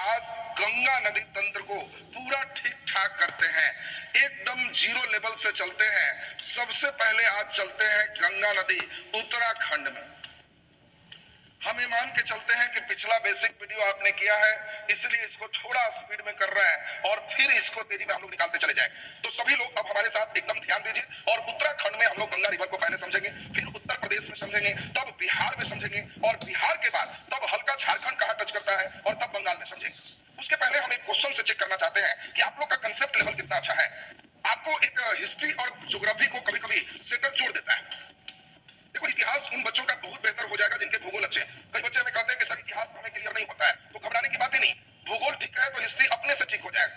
आज गंगा नदी तंत्र को पूरा ठीक ठाक करते हैं, एकदम जीरो लेवल से चलते हैं। सबसे पहले आज चलते हैं गंगा नदी उत्तराखंड में। हम ये मान के चलते हैं कि पिछला बेसिक वीडियो आपने किया है, इसलिए इसको थोड़ा स्पीड में कर रहे हैं और फिर इसको तेजी में हम लोग निकालते चले जाएं। तो सभी लोग अब हमारे साथ एकदम ध्यान दीजिए और उत्तराखंड में हम लोग गंगा रिवर को पहले समझेंगे, फिर उत्तर प्रदेश में समझेंगे, तब बिहार में समझेंगे और बिहार के बाद तब हल्का झारखंड कहां टच करता है और तब बंगाल में समझेंगे। उसके पहले हम एक क्वेश्चन से चेक करना चाहते हैं कि आप लोग का कंसेप्ट लेवल कितना अच्छा है। आपको एक हिस्ट्री और ज्योग्राफी को कभी कभी सेटर जोड़ देता है। देखो, इतिहास उन बच्चों का बहुत बेहतर हो जाएगा जिनके भूगोल अच्छे। कई बच्चे हमें कहते हैं कि सर इतिहास हमें क्लियर नहीं होता है, तो घबराने की बात ही नहीं। भूगोल ठीक है तो हिस्ट्री अपने से ठीक हो जाएगा,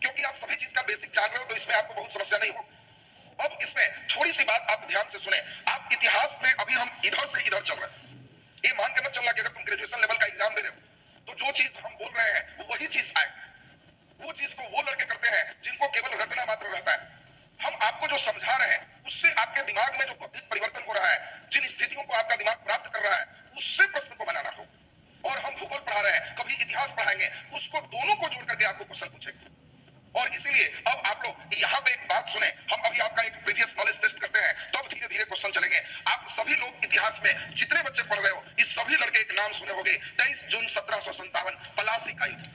क्योंकि आप सभी चीज का बेसिक जान रहे हो, तो इसमें आपको बहुत समस्या नहीं हो। अब इसमें थोड़ी सी बात आप ध्यान से सुने। आप इतिहास में अभी हम इधर से इधर चल रहे हैं, ये मान के मत चलना कि अगर तुम ग्रेजुएशन लेवल का एग्जाम दे रहे हो तो जो चीज हम बोल रहे हैं वही चीज आए। वो चीज को वो लड़के करते हैं जिनको केवल रटना मात्र रहता है। हम आपको जो समझा रहे हैं उससे आपके दिमाग में जो बौद्धिक परिवर्तन हो रहा है, जिन स्थितियों को आपका दिमाग प्राप्त कर रहा है, उससे प्रश्न को बनाना हो। और हम भूगोल पढ़ा रहे हैं, कभी इतिहास पढ़ाएंगे, उसको दोनों को जोड़ करके आपको क्वेश्चन पूछेंगे। और इसीलिए अब आप लोग यहाँ पे एक बात सुने, हम अभी आपका एक प्रीवियस नॉलेज टेस्ट करते हैं, तब धीरे धीरे क्वेश्चन चलेंगे। आप सभी लोग इतिहास में जितने बच्चे पढ़ रहे हो, इस सभी लड़के एक नाम सुने होंगे, 23 जून 1757 पलासी का युद्ध।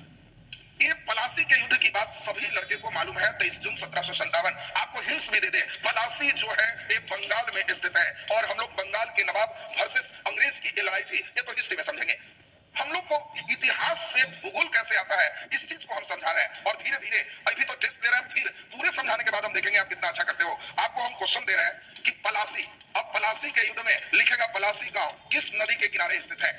ये पलासी के युद्ध की बात सभी लड़के को मालूम है। 23 जून 1757। आपको हिंट्स भी दे दे, पलासी जो है ये बंगाल में स्थित है और हम लोग बंगाल के नवाब वर्सेस अंग्रेज की लड़ाई थी, ये तो हिस्ट्री में समझेंगे। हम लोग को इतिहास से भूगोल कैसे आता है, इस चीज को हम समझा रहे हैं। और धीरे धीरे अभी तो टेस्ट ले रहे हैं, फिर पूरे समझाने के बाद हम देखेंगे आप कितना अच्छा करते हो। आपको हम क्वेश्चन दे रहे हैं कि पलासी, अब पलासी के युद्ध में लिखेगा पलासी गांव किस नदी के किनारे स्थित है,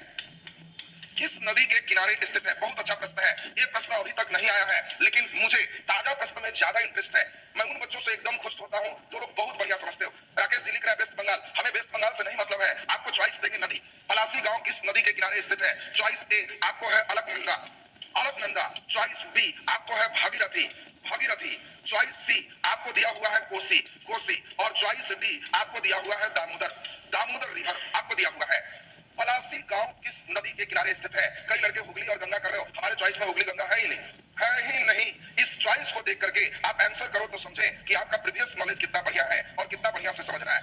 किस नदी के किनारे स्थित है। बहुत अच्छा प्रश्न है, ये प्रश्न अभी तक नहीं आया है, लेकिन मुझे ताजा प्रश्न में ज्यादा इंटरेस्ट है। मैं उन बच्चों से एकदम खुश होता हूं जो लोग बहुत बढ़िया समझते हो। राकेश जी लिख रहा है वेस्ट बंगाल। हमें वेस्ट बंगाल से नहीं मतलब है, आपको चॉइस देंगे नदी। पलासी गांव किस नदी के किनारे स्थित है? चॉइस ए आपको है अलकनंदा, अलकनंदा। चॉइस बी आपको है भागीरथी, भागीरथी। चॉइस सी आपको दिया हुआ है कोसी, कोसी। और चॉइस डी आपको दिया हुआ है दामोदर, दामोदर रिवर आपको दिया हुआ है। पलासी गांव किस नदी के किनारे स्थित है? कई लड़के हुगली और गंगा कर रहे हो, हमारे चॉइस में हुगली गंगा है ही नहीं, है ही नहीं। इस चॉइस को देख करके आप आंसर करो तो समझें कि आपका प्रीवियस नॉलेज कितना बढ़िया है और कितना बढ़िया से समझना है।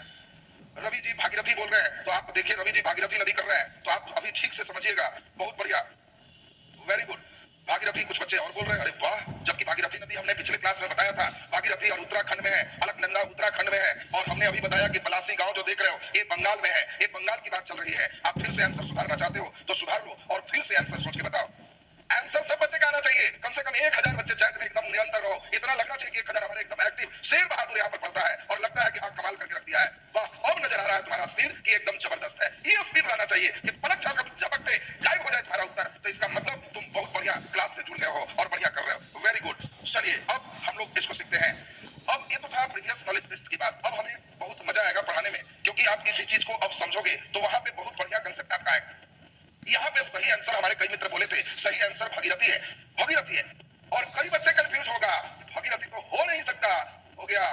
रवि जी भागीरथी बोल रहे हैं, तो आप देखिए रवि जी भागीरथी नदी कर रहे हैं, तो आप अभी ठीक से समझिएगा। बहुत बढ़िया, वेरी गुड। भागीरथी कुछ बच्चे और बोल रहे हैं, अरे वाह, जबकि भागीरथी नदी हमने पिछले क्लास में बताया था भागीरथी और उत्तराखंड में है, अलकनंदा उत्तराखंड में है। और हमने अभी बताया कि पलासी गांव जो देख रहे हो ये बंगाल में है, ये बंगाल की बात चल रही है। आप फिर से आंसर सुधारना चाहते हो तो सुधार लो और फिर से आंसर सोच के बताओ। आंसर सब बच्चे का आना चाहिए, कम से कम 1000 बच्चे चैट में एकदम निरंतर रहो। इतना लगना चाहिए कि 1000 हमारे एकदम एक्टिव शेर बहादुर यहाँ पर पढ़ता है और लगता है कि हाँ कमाल करके रख दिया है। वाह, अब नजर आ रहा है तुम्हारा स्पीड कि एकदम जबरदस्त है। ये स्पीड रहना चाहिए कि पलक झपकते गायब हो जाए तुम्हारा उत्तर, तो इसका मतलब तुम बहुत बढ़िया क्लास से जुड़ गए हो और बढ़िया कर रहे हो। Very good. चलिए अब हम लोग इसको सीखते हैं। अब ये तो था प्रीवियस नॉलेज टेस्ट की बात। अब हमें बहुत मजा आएगा पढ़ाने में, क्योंकि आप इसी चीज को अब समझोगे तो वहां पे बहुत बढ़िया कंसेप्ट आपका आएगा। यहाँ पे सही आंसर हमारे कई मित्र बोले थे, सही आंसर भागीरथी है, भागीरथी है। और कई बच्चे कंफ्यूज होगा, भागीरथी तो हो नहीं सकता, हो गया,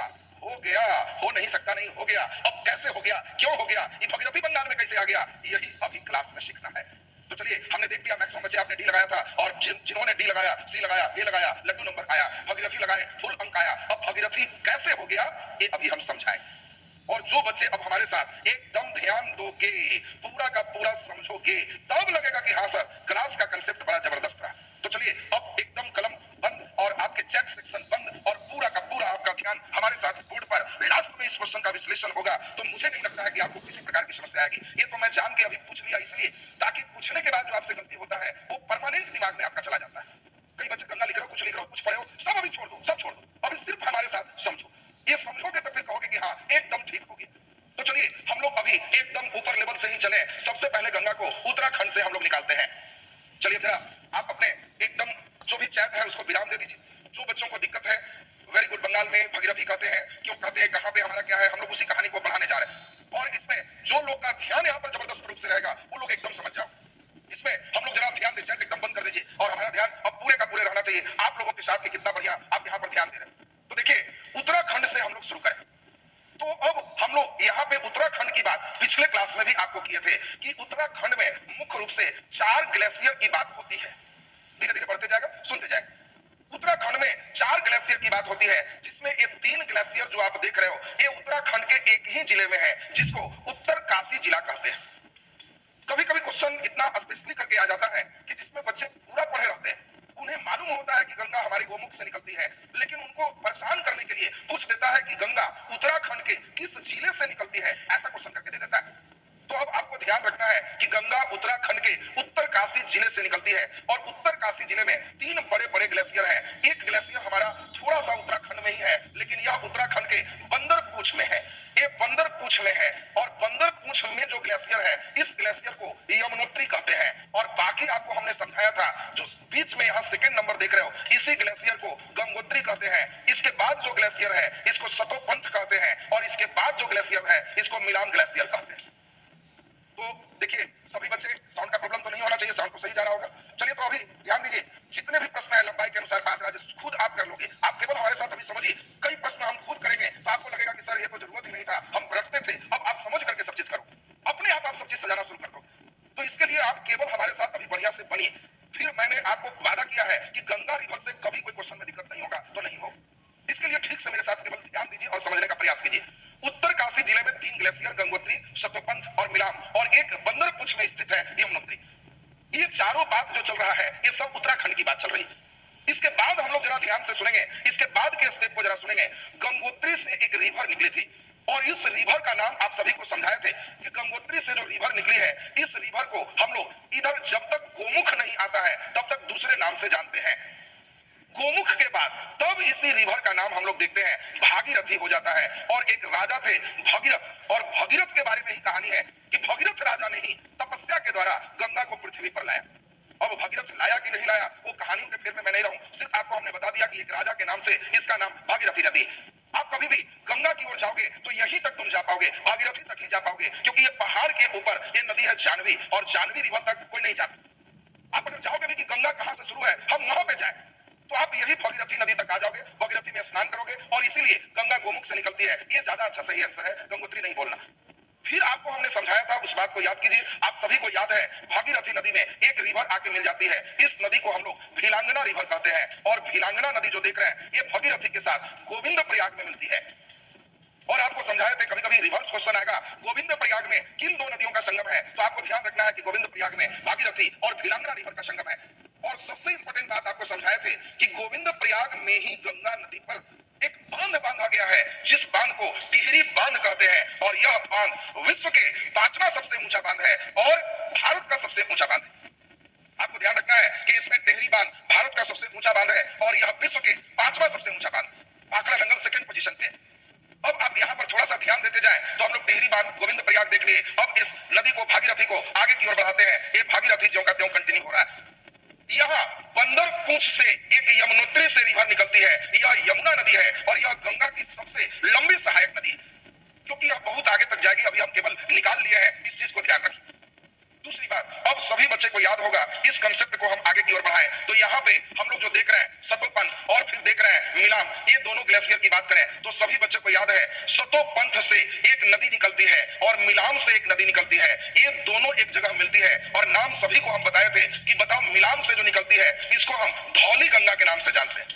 हो गया, हो नहीं सकता नहीं, हो गया। अब कैसे हो गया, क्यों हो गया, ये भागीरथी बंगाल में कैसे आ गया, यही अभी क्लास में सीखना है। तो चलिए, हमने देख लिया मैक्सिमम बच्चे आपने डी लगाया था, और जिन्होंने डी लगाया, सी लगाया, ए लगाया, लड्डू नंबर आया। भागीरथी लगाए, फुल अंक आया। अब भागीरथी कैसे हो गया ये अभी हम समझाएं। और जो बच्चे अब हमारे साथ एकदम ध्यान दोगे, पूरा का पूरा समझोगे, तब लगेगा कि हाँ सर क्लास का कंसेप्ट बड़ा जबरदस्त रहा। तो चलिए अब एकदम कलम बंद और आपके चैट सेक्शन बंद और पूरा का पूरा आपका ध्यान हमारे साथ बोर्ड पर। लास्ट में इस क्वेश्चन का विश्लेषण होगा, तो मुझे नहीं लगता है कि आपको किसी प्रकार की समस्या आएगी। ये तो मैं जान के अभी पूछ लिया इसलिए, ताकि पूछने के बाद जो आपसे गलती होता है वो परमानेंट दिमाग में आपका चला जाता है। कई बच्चे गंगा लिख रहे हो, कुछ लिख रहे हो, कुछ पढ़े हो, सब अभी छोड़ दो, सब छोड़ दो। अभी सिर्फ हमारे साथ समझो। ये समझोगे तो फिर कहोगे कि हाँ एकदम ठीक हो गया। तो चलिए हम लोग अभी एकदम ऊपर लेवल से ही चले। सबसे पहले गंगा को उत्तराखंड से हम लोग निकालते हैं। चलिए जरा आप अपने एकदम जो भी चैट है उसको विराम दे दीजिए। जो बच्चों को दिक्कत है, वेरी गुड, बंगाल में भागीरथी कहते हैं, क्यों कहते हैं, कहां पे हमारा क्या है, हम लोग उसी कहानी को बढ़ाने जा रहे हैं। और इसमें जो लोग का ध्यान यहाँ पर जबरदस्त रूप से रहेगा वो लोग एकदम समझ जाओ। इसमें हम लोग जरा ध्यान दे, चैट एकदम बंद कर दीजिए और हमारा ध्यान अब पूरे का पूरे रहना चाहिए आप लोगों के साथ। कितना बढ़िया आप यहाँ पर ध्यान दे रहे हैं। तो देखिए उत्तराखंड से हम लोग शुरू करें। तो अब हम लोग यहाँ पे उत्तराखंड की बात पिछले क्लास में भी आपको किए थे कि उत्तराखंड में मुख्य रूप से 4 ग्लेशियर की बात होती है। धीरे धीरे बढ़ते जाएगा। बात होती है जिसमें ये 3 ग्लेशियर जो आप देख रहे हो ये उत्तराखंड के एक ही जिले में है जिसको उत्तरकाशी जिला कहते हैं। कभी कभी क्वेश्चन इतना स्पेशली करके आ जाता है कि जिसमें बच्चे पूरा पढ़े रहते हैं, उन्हें मालूम होता है कि गंगा हमारी गोमुख से निकलती है, लेकिन उनको परेशान करने के लिए पूछ देता है कि गंगा उत्तराखंड के किस जिले से निकलती है, ऐसा क्वेश्चन करके दे देता है। तो अब आपको ध्यान रखना है कि गंगा उत्तराखंड के उत्तरकाशी जिले से निकलती है और उत्तरकाशी जिले में 3 बड़े बड़े ग्लेशियर हैं। एक ग्लेशियर हमारा थोड़ा सा उत्तराखंड में ही है, लेकिन यह उत्तराखंड के बंदरपूछ में है। ये बंदरपूछ में है और बंदरपूछ में जो ग्लेशियर है इस ग्लेशियर को यमुनोत्री कहते हैं। और बाकी आपको हमने समझाया था, जो बीच में यहाँ सेकंड नंबर देख रहे हो इसी ग्लेशियर को गंगोत्री कहते हैं। इसके बाद जो ग्लेशियर है इसको सतोपंथ कहते हैं और इसके बाद जो ग्लेशियर है इसको मिलान ग्लेशियर कहते हैं। तो देखिए सभी बच्चे, साउंड का प्रॉब्लम तो नहीं होना चाहिए, साउंड तो सही जा रहा होगा। चलिए तो अभी ध्यान दीजिए, जितने भी प्रश्न है लंबाई के अनुसार 5 राज्य खुद आप कर लोगे। आप केवल हमारे साथ अभी समझिए, कई प्रश्न हम खुद करेंगे तो आपको लगेगा कि सर ये तो जरूरत ही नहीं था, हम रटते थे। अब आप समझ करके सब चीज करो, अपने आप सब चीज सजाना शुरू कर दो। तो इसके लिए आप केवल हमारे साथ अभी बढ़िया से बनिए। फिर मैंने आपको वादा किया है कि गंगा रिवर से कभी कोई क्वेश्चन में दिक्कत नहीं होगा तो नहीं हो। इसके लिए ठीक से मेरे साथ केवल ध्यान दीजिए और समझने का प्रयास कीजिए। उत्तरकाशी जिले में 3 ग्लेशियर गंगोत्री, सतोपंथ और मिलाम और एक बंदरपूछ में स्थित है यमुनोत्री। ये चारों बात जो चल रहा है ये सब उत्तराखंड की बात चल रही है। इसके बाद हम लोग जरा ध्यान से सुनेंगे, इसके बाद के स्टेप को जरा सुनेंगे। गंगोत्री से एक रिवर निकली थी और इस रिवर का नाम आप सभी को समझाए थे कि गंगोत्री से जो रिवर निकली है इस रिवर को हम लोग इधर जब तक गोमुख नहीं आता है तब तक दूसरे नाम से जानते हैं। गोमुख के बाद तब इसी रिवर का नाम हम लोग देखते हैं भागीरथी हो जाता है। और एक राजा थे भगीरथ, और भगीरथ के बारे में ही कहानी है कि भगीरथ राजा ने ही तपस्या के द्वारा गंगा को पृथ्वी पर लाया। अब भगीरथ लाया कि नहीं लाया वो कहानियों के फेर में मैं नहीं रहूं, सिर्फ आपको हमने बता दिया कि एक राजा के नाम से इसका नाम भागीरथी नदी। आप कभी भी गंगा की ओर जाओगे तो यहीं तक तुम जा पाओगे, भागीरथी तक ही जा पाओगे, क्योंकि ये पहाड़ के ऊपर ये नदी है जानवी और जानवी रिवर तक कोई नहीं जाता। आप अगर चाहोगे भी कि गंगा कहां से शुरू है हम वहां पे जाए तो आप यही भागीरथी नदी तक आ जाओगे, भागीरथी में स्नान करोगे और इसीलिए गंगा गोमुख से निकलती है। ये ज्यादा अच्छा सही आंसर है, गंगोत्री नहीं बोलना। फिर आपको हमने समझाया था, उस बात को याद कीजिए। आप सभी को याद है भागीरथी नदी में एक रिवर आके मिल जाती है, इस नदी को हम लोग भीलांगना रिवर कहते हैं। और भीलांगना नदी जो देख रहे हैं ये भागीरथी के साथ गोविंद प्रयाग में मिलती है। और आपको समझाए थे कभी कभी रिवर्स क्वेश्चन आएगा गोविंद प्रयाग में किन 2 नदियों का संगम है, तो आपको ध्यान रखना है कि गोविंद प्रयाग में भागीरथी और भीलांगना रिवर का संगम है। और सबसे इंपॉर्टेंट बात आपको समझाए थे कि गोविंद प्रयाग में ही गंगा नदी पर एक बांध बांधा गया है जिस बांध को टिहरी बांध कहते हैं। और यह बांध विश्व के 5वां सबसे ऊंचा बांध है और भारत का सबसे ऊंचा बांध है। आपको ध्यान रखना है कि इसमें टिहरी बांध भारत का सबसे ऊंचा बांध है और यह विश्व के 5वां सबसे ऊंचा बांध, भाखड़ा नंगल सेकंड पोजीशन पे। अब आप यहाँ पर थोड़ा सा ध्यान देते जाएं तो हम लोग टिहरी बांध गोविंद प्रयाग देख लिए। अब इस नदी को भागीरथी को आगे की ओर बढ़ाते हैं। ये भागीरथी ज्यों का त्यों कंटिन्यू हो रहा है। यहाँ बंदरपूछ से एक यमुनोत्री से रिवर निकलती है, यह यमुना नदी है और यह गंगा की सबसे लंबी सहायक नदी है, क्योंकि यह बहुत आगे तक जाएगी। अभी हम केवल निकाल लिए हैं, इस चीज को ध्यान रखिए। दूसरी बात, अब सभी बच्चे को याद होगा, इस कंसेप्ट को हम आगे की ओर बढ़ाएं तो यहाँ पे हम लोग जो देख रहे हैं सतोपंथ और फिर देख रहे हैं मिलाम, ये दोनों ग्लेशियर की बात करें तो सभी बच्चे को याद है सतोपंथ से एक नदी निकलती है और मिलाम से एक नदी निकलती है। ये दोनों एक जगह मिलती है और नाम सभी को हम बताए थे कि बताओ मिलाम से जो निकलती है इसको हम धौली गंगा के नाम से जानते हैं।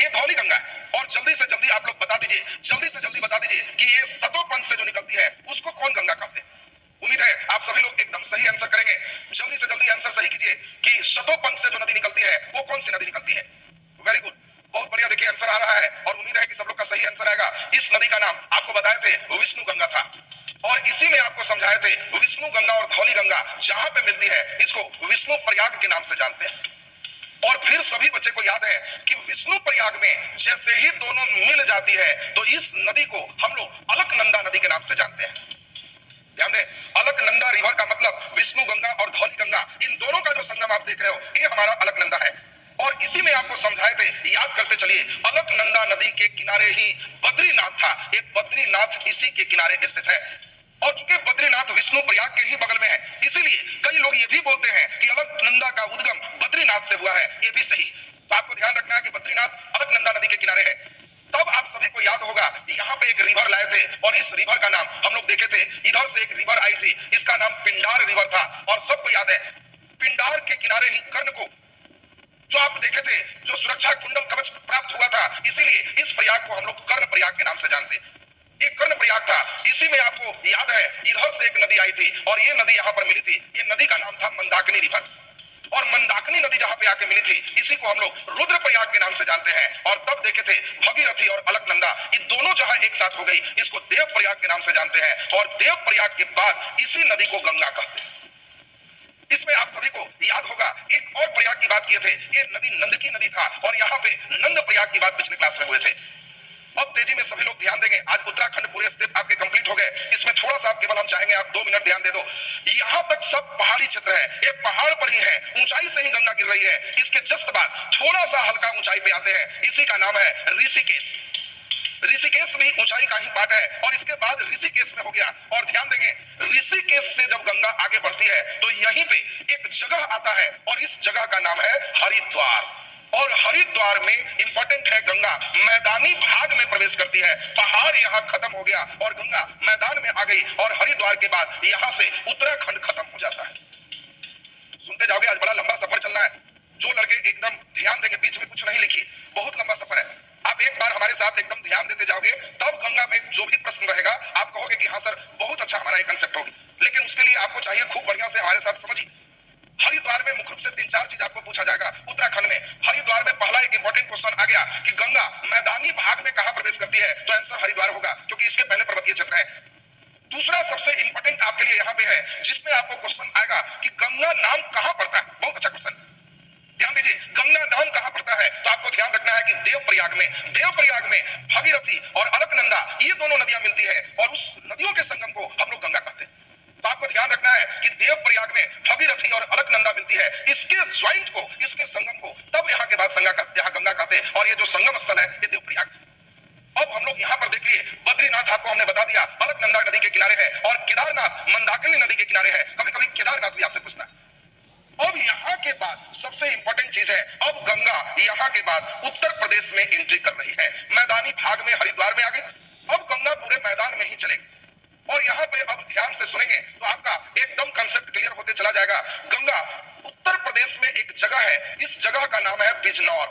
ये धौली गंगा है। और जल्दी से जल्दी आप लोग बता दीजिए, जल्दी से जल्दी बता दीजिए कि ये सतोपंथ से जो निकलती है उसको कौन गंगा कहते हैं। उम्मीद है आप सभी लोग एकदम सही आंसर करेंगे। जल्दी से जल्दी आंसर सही कीजिए कि सतोपंथ से जो नदी निकलती है वो कौन सी नदी निकलती है। वेरी गुड, बहुत बढ़िया। देखिए आंसर आ रहा है और उम्मीद है कि सब लोग का सही आंसर आएगा। इस नदी का नाम आपको बताए थे विष्णु गंगा था और इसी में आपको समझाए थे विष्णु गंगा और धौली गंगा जहां पे मिलती है इसको विष्णु प्रयाग के नाम से जानते हैं। और फिर सभी बच्चे को याद है कि विष्णु प्रयाग में जैसे ही दोनों मिल जाती है तो इस नदी को हम लोग अलकनंदा नदी के नाम से जानते हैं। ध्यान दें, अलकनंदा रिवर का मतलब विष्णु गंगा और धौली गंगा, इन दोनों का जो संगम आप देख रहे हो ये हमारा अलकनंदा है। और इसी में आपको समझाए थे, याद करते चलिए, अलकनंदा नदी के किनारे ही बद्रीनाथ था। एक बद्रीनाथ इसी के किनारे स्थित है और चूंकि बद्रीनाथ विष्णु प्रयाग के ही बगल में है इसीलिए कई लोग ये भी बोलते हैं कि अलकनंदा का उद्गम बद्रीनाथ से हुआ है। ये भी सही। तो आपको ध्यान रखना है कि बद्रीनाथ अलकनंदा नदी के किनारे है। तब आप सभी को याद होगा यहाँ पे एक रिवर लाए थे और इस रिवर का नाम हम लोग देखे थे, इधर से एक रिवर आई थी, इसका नाम पिंडार रिवर था। और सबको याद है पिंडार के किनारे ही कर्ण को जो आप देखे थे, जो सुरक्षा कुंडल कवच प्राप्त हुआ था, इसीलिए इस प्रयाग को हम लोग कर्ण प्रयाग के नाम से जानते हैं। एक कर्ण प्रयाग था, इसी में आपको याद है इधर से एक नदी आई थी और ये नदी यहाँ पर मिली थी। ये नदी का नाम था मंदाकिनी रिवर, और मंदाकिनी नदी जहां पे आके मिली थी, इसी को हम लोग रुद्रप्रयाग के नाम से जानते हैं। और तब देखे थे भगीरथी और अलकनंदा, ये दोनों जहां एक साथ हो गई, इसको देवप्रयाग के नाम से जानते हैं। और देवप्रयाग के बाद इसी नदी को गंगा कहते हैं। इसमें आप सभी को याद होगा, एक और प्रयाग की बात किए थे, ये नदी नंद की नदी था, और यहाँ पे नंद प्रयाग की बात पिछले क्लास में हुए थे। अब तेजी में सभी लोग ध्यान देंगे, आज उत्तराखंड पूरे स्टेप आपके कंप्लीट हो गए। इसमें थोड़ा सा आप केवल हम चाहेंगे आप 2 मिनट ध्यान दे दो। यहाँ तक सब पहाड़ी क्षेत्र है, एक पहाड़ पर ही है, ऊंचाई से ही गंगा गिर रही है। इसके जस्ट बाद थोड़ा सा हल्का ऊंचाई पे आते हैं, इसी का नाम है ऋषिकेश। ऋषिकेश भी ऊंचाई का ही पार्ट है, और इसके बाद ऋषिकेश में हो गया। और ध्यान देंगे, ऋषिकेश से जब गंगा आगे बढ़ती है तो यहीं पे एक जगह आता है, और इस जगह का नाम है हरिद्वार। और हरिद्वार में इंपॉर्टेंट है, गंगा मैदानी भाग में प्रवेश करती है। पहाड़ यहाँ खत्म हो गया और गंगा मैदान में आ गई, और हरिद्वार के बाद यहाँ से उत्तराखंड खत्म हो जाता है। सुनते जाओगे, आज बड़ा लंबा सफर चलना है। जो लड़के एकदम ध्यान देंगे, बीच में कुछ नहीं लिखी, बहुत लंबा सफर है। आप एक बार हमारे साथ एकदम ध्यान देते जाओगे, तब गंगा में जो भी प्रश्न रहेगा आप कहोगे कि हाँ सर, बहुत अच्छा हमारा ये कंसेप्ट होगी। लेकिन उसके लिए आपको चाहिए खूब बढ़िया से हमारे साथ समझिए। हरिद्वार में मुख्य रूप से 3-4 चीज आपको पूछा जाएगा। उत्तराखंड में हरिद्वार में पहला एक इंपॉर्टेंट क्वेश्चन आ गया कि गंगा मैदानी भाग में कहां प्रवेश करती है, तो आंसर हरिद्वार होगा, क्योंकि इसके पहले पर्वतीय क्षेत्र है। दूसरा सबसे इंपॉर्टेंट आपके लिए यहाँ पे है, जिसमें आपको क्वेश्चन आएगा कि गंगा नाम कहां पड़ता है। बहुत अच्छा क्वेश्चन, ध्यान दीजिए, गंगा नाम कहां पड़ता है। तो आपको ध्यान रखना है कि देवप्रयाग में, देवप्रयाग में भगीरथी और अलकनंदा ये दोनों नदियां मिलती है, और उस नदियों के संगम को हम लोग गंगा कहते हैं। तो आपको ध्यान रखना है कि देवप्रयाग में भगीरथी और अलकनंदा मिलती है, इसके ज्वाइंट को, इसके संगम को तब यहाँ के बाद यहाँ गंगा कहते हैं, और ये जो संगम स्थल है ये देवप्रयाग। अब हम लोग यहाँ पर देख लिए, बद्रीनाथ आपको हमने बता दिया अलकनंदा नदी के किनारे है, और केदारनाथ मंदाकिनी नदी के किनारे है। कभी कभी केदारनाथ भी आपसे पूछना है। अब यहाँ के बाद सबसे इंपॉर्टेंट चीज है, अब गंगा यहाँ के बाद उत्तर प्रदेश में एंट्री कर रही है। मैदानी भाग में हरिद्वार में आ गई, अब गंगा पूरे मैदान में ही चलेगी। और यहाँ पे अब ध्यान से सुनेंगे तो आपका एकदम कंसेप्ट क्लियर होते चला जाएगा। गंगा उत्तर प्रदेश में एक जगह है, इस जगह का नाम है बिजनौर।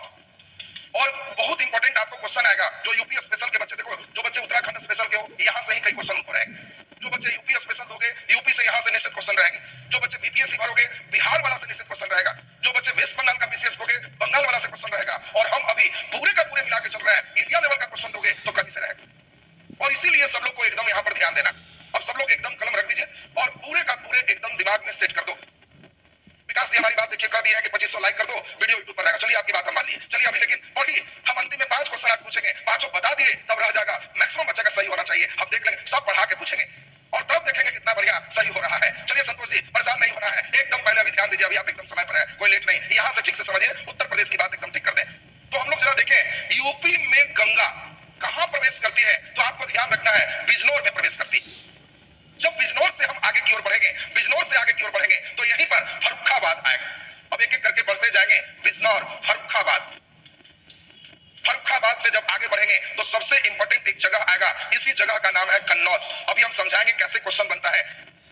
और बहुत इंपॉर्टेंट आपको क्वेश्चन आएगा, जो यूपी स्पेशल के बच्चे, देखो जो बच्चे उत्तराखंड स्पेशल के हो, यहाँ से ही कई क्वेश्चन हो रहेंगे। जो बच्चे यूपी स्पेशल दोगे, यूपी से यहाँ से निश्चित क्वेश्चन रहेंगे। जो बच्चे बीपीएससी भरोगे, बिहार वाला से निश्चित क्वेश्चन रहेगा। जो बच्चे वेस्ट बंगाल का पीसीएस दोगे, बंगाल वाला से क्वेश्चन रहेगा। और हम अभी पूरे का पूरे मिला के चल रहे हैं, इंडिया लेवल का क्वेश्चन दोगे तो कहीं से रहेगा। और इसीलिए सब लोग को एकदम यहाँ पर ध्यान देना। अब सब लोग एकदम कलम रख दीजिए और पूरे का पूरे एकदम दिमाग में सेट कर दो। विकास जी हमारी बात देखिए, कर दी है कि 2500 लाइक कर दो, वीडियो यूट्यूब पर रहेगा। चलिए आपकी बात हम मान लिए, चलिए अभी लेकिन पढ़िए। हम अंतिम में 5 क्वेश्चन आज पूछेंगे, 5 बता दिए तब रह जाएगा, मैक्सिमम बच्चे का सही होना चाहिए। हम देख लेंगे, सब पढ़ा के पूछेंगे और तब देखेंगे कितना बढ़िया सही हो रहा है। चलिए संतोष जी, परेशान नहीं होना है, एकदम पहले अभी ध्यान दीजिए, अभी आप एकदम समय पर है, कोई लेट नहीं। यहाँ से ठीक से समझिए, उत्तर प्रदेश की बात एकदम ठीक कर दें। तो हम लोग जरा देखें, यूपी में गंगा कहां प्रवेश करती है, तो आपको ध्यान रखना है बिजनौर में प्रवेश करती है। जब बिजनौर से हम आगे की ओर बढ़ेंगे, बिजनौर से आगे की ओर बढ़ेंगे तो यहीं पर फर्रुखाबाद आएगा। अब एक एक करके बढ़ते जाएंगे, बिजनौर, फर्रुखाबाद। फर्रुखाबाद से जब आगे बढ़ेंगे तो सबसे इंपॉर्टेंट एक जगह आएगा, इसी जगह का नाम है कन्नौज। अभी हम समझाएंगे कैसे क्वेश्चन बनता है।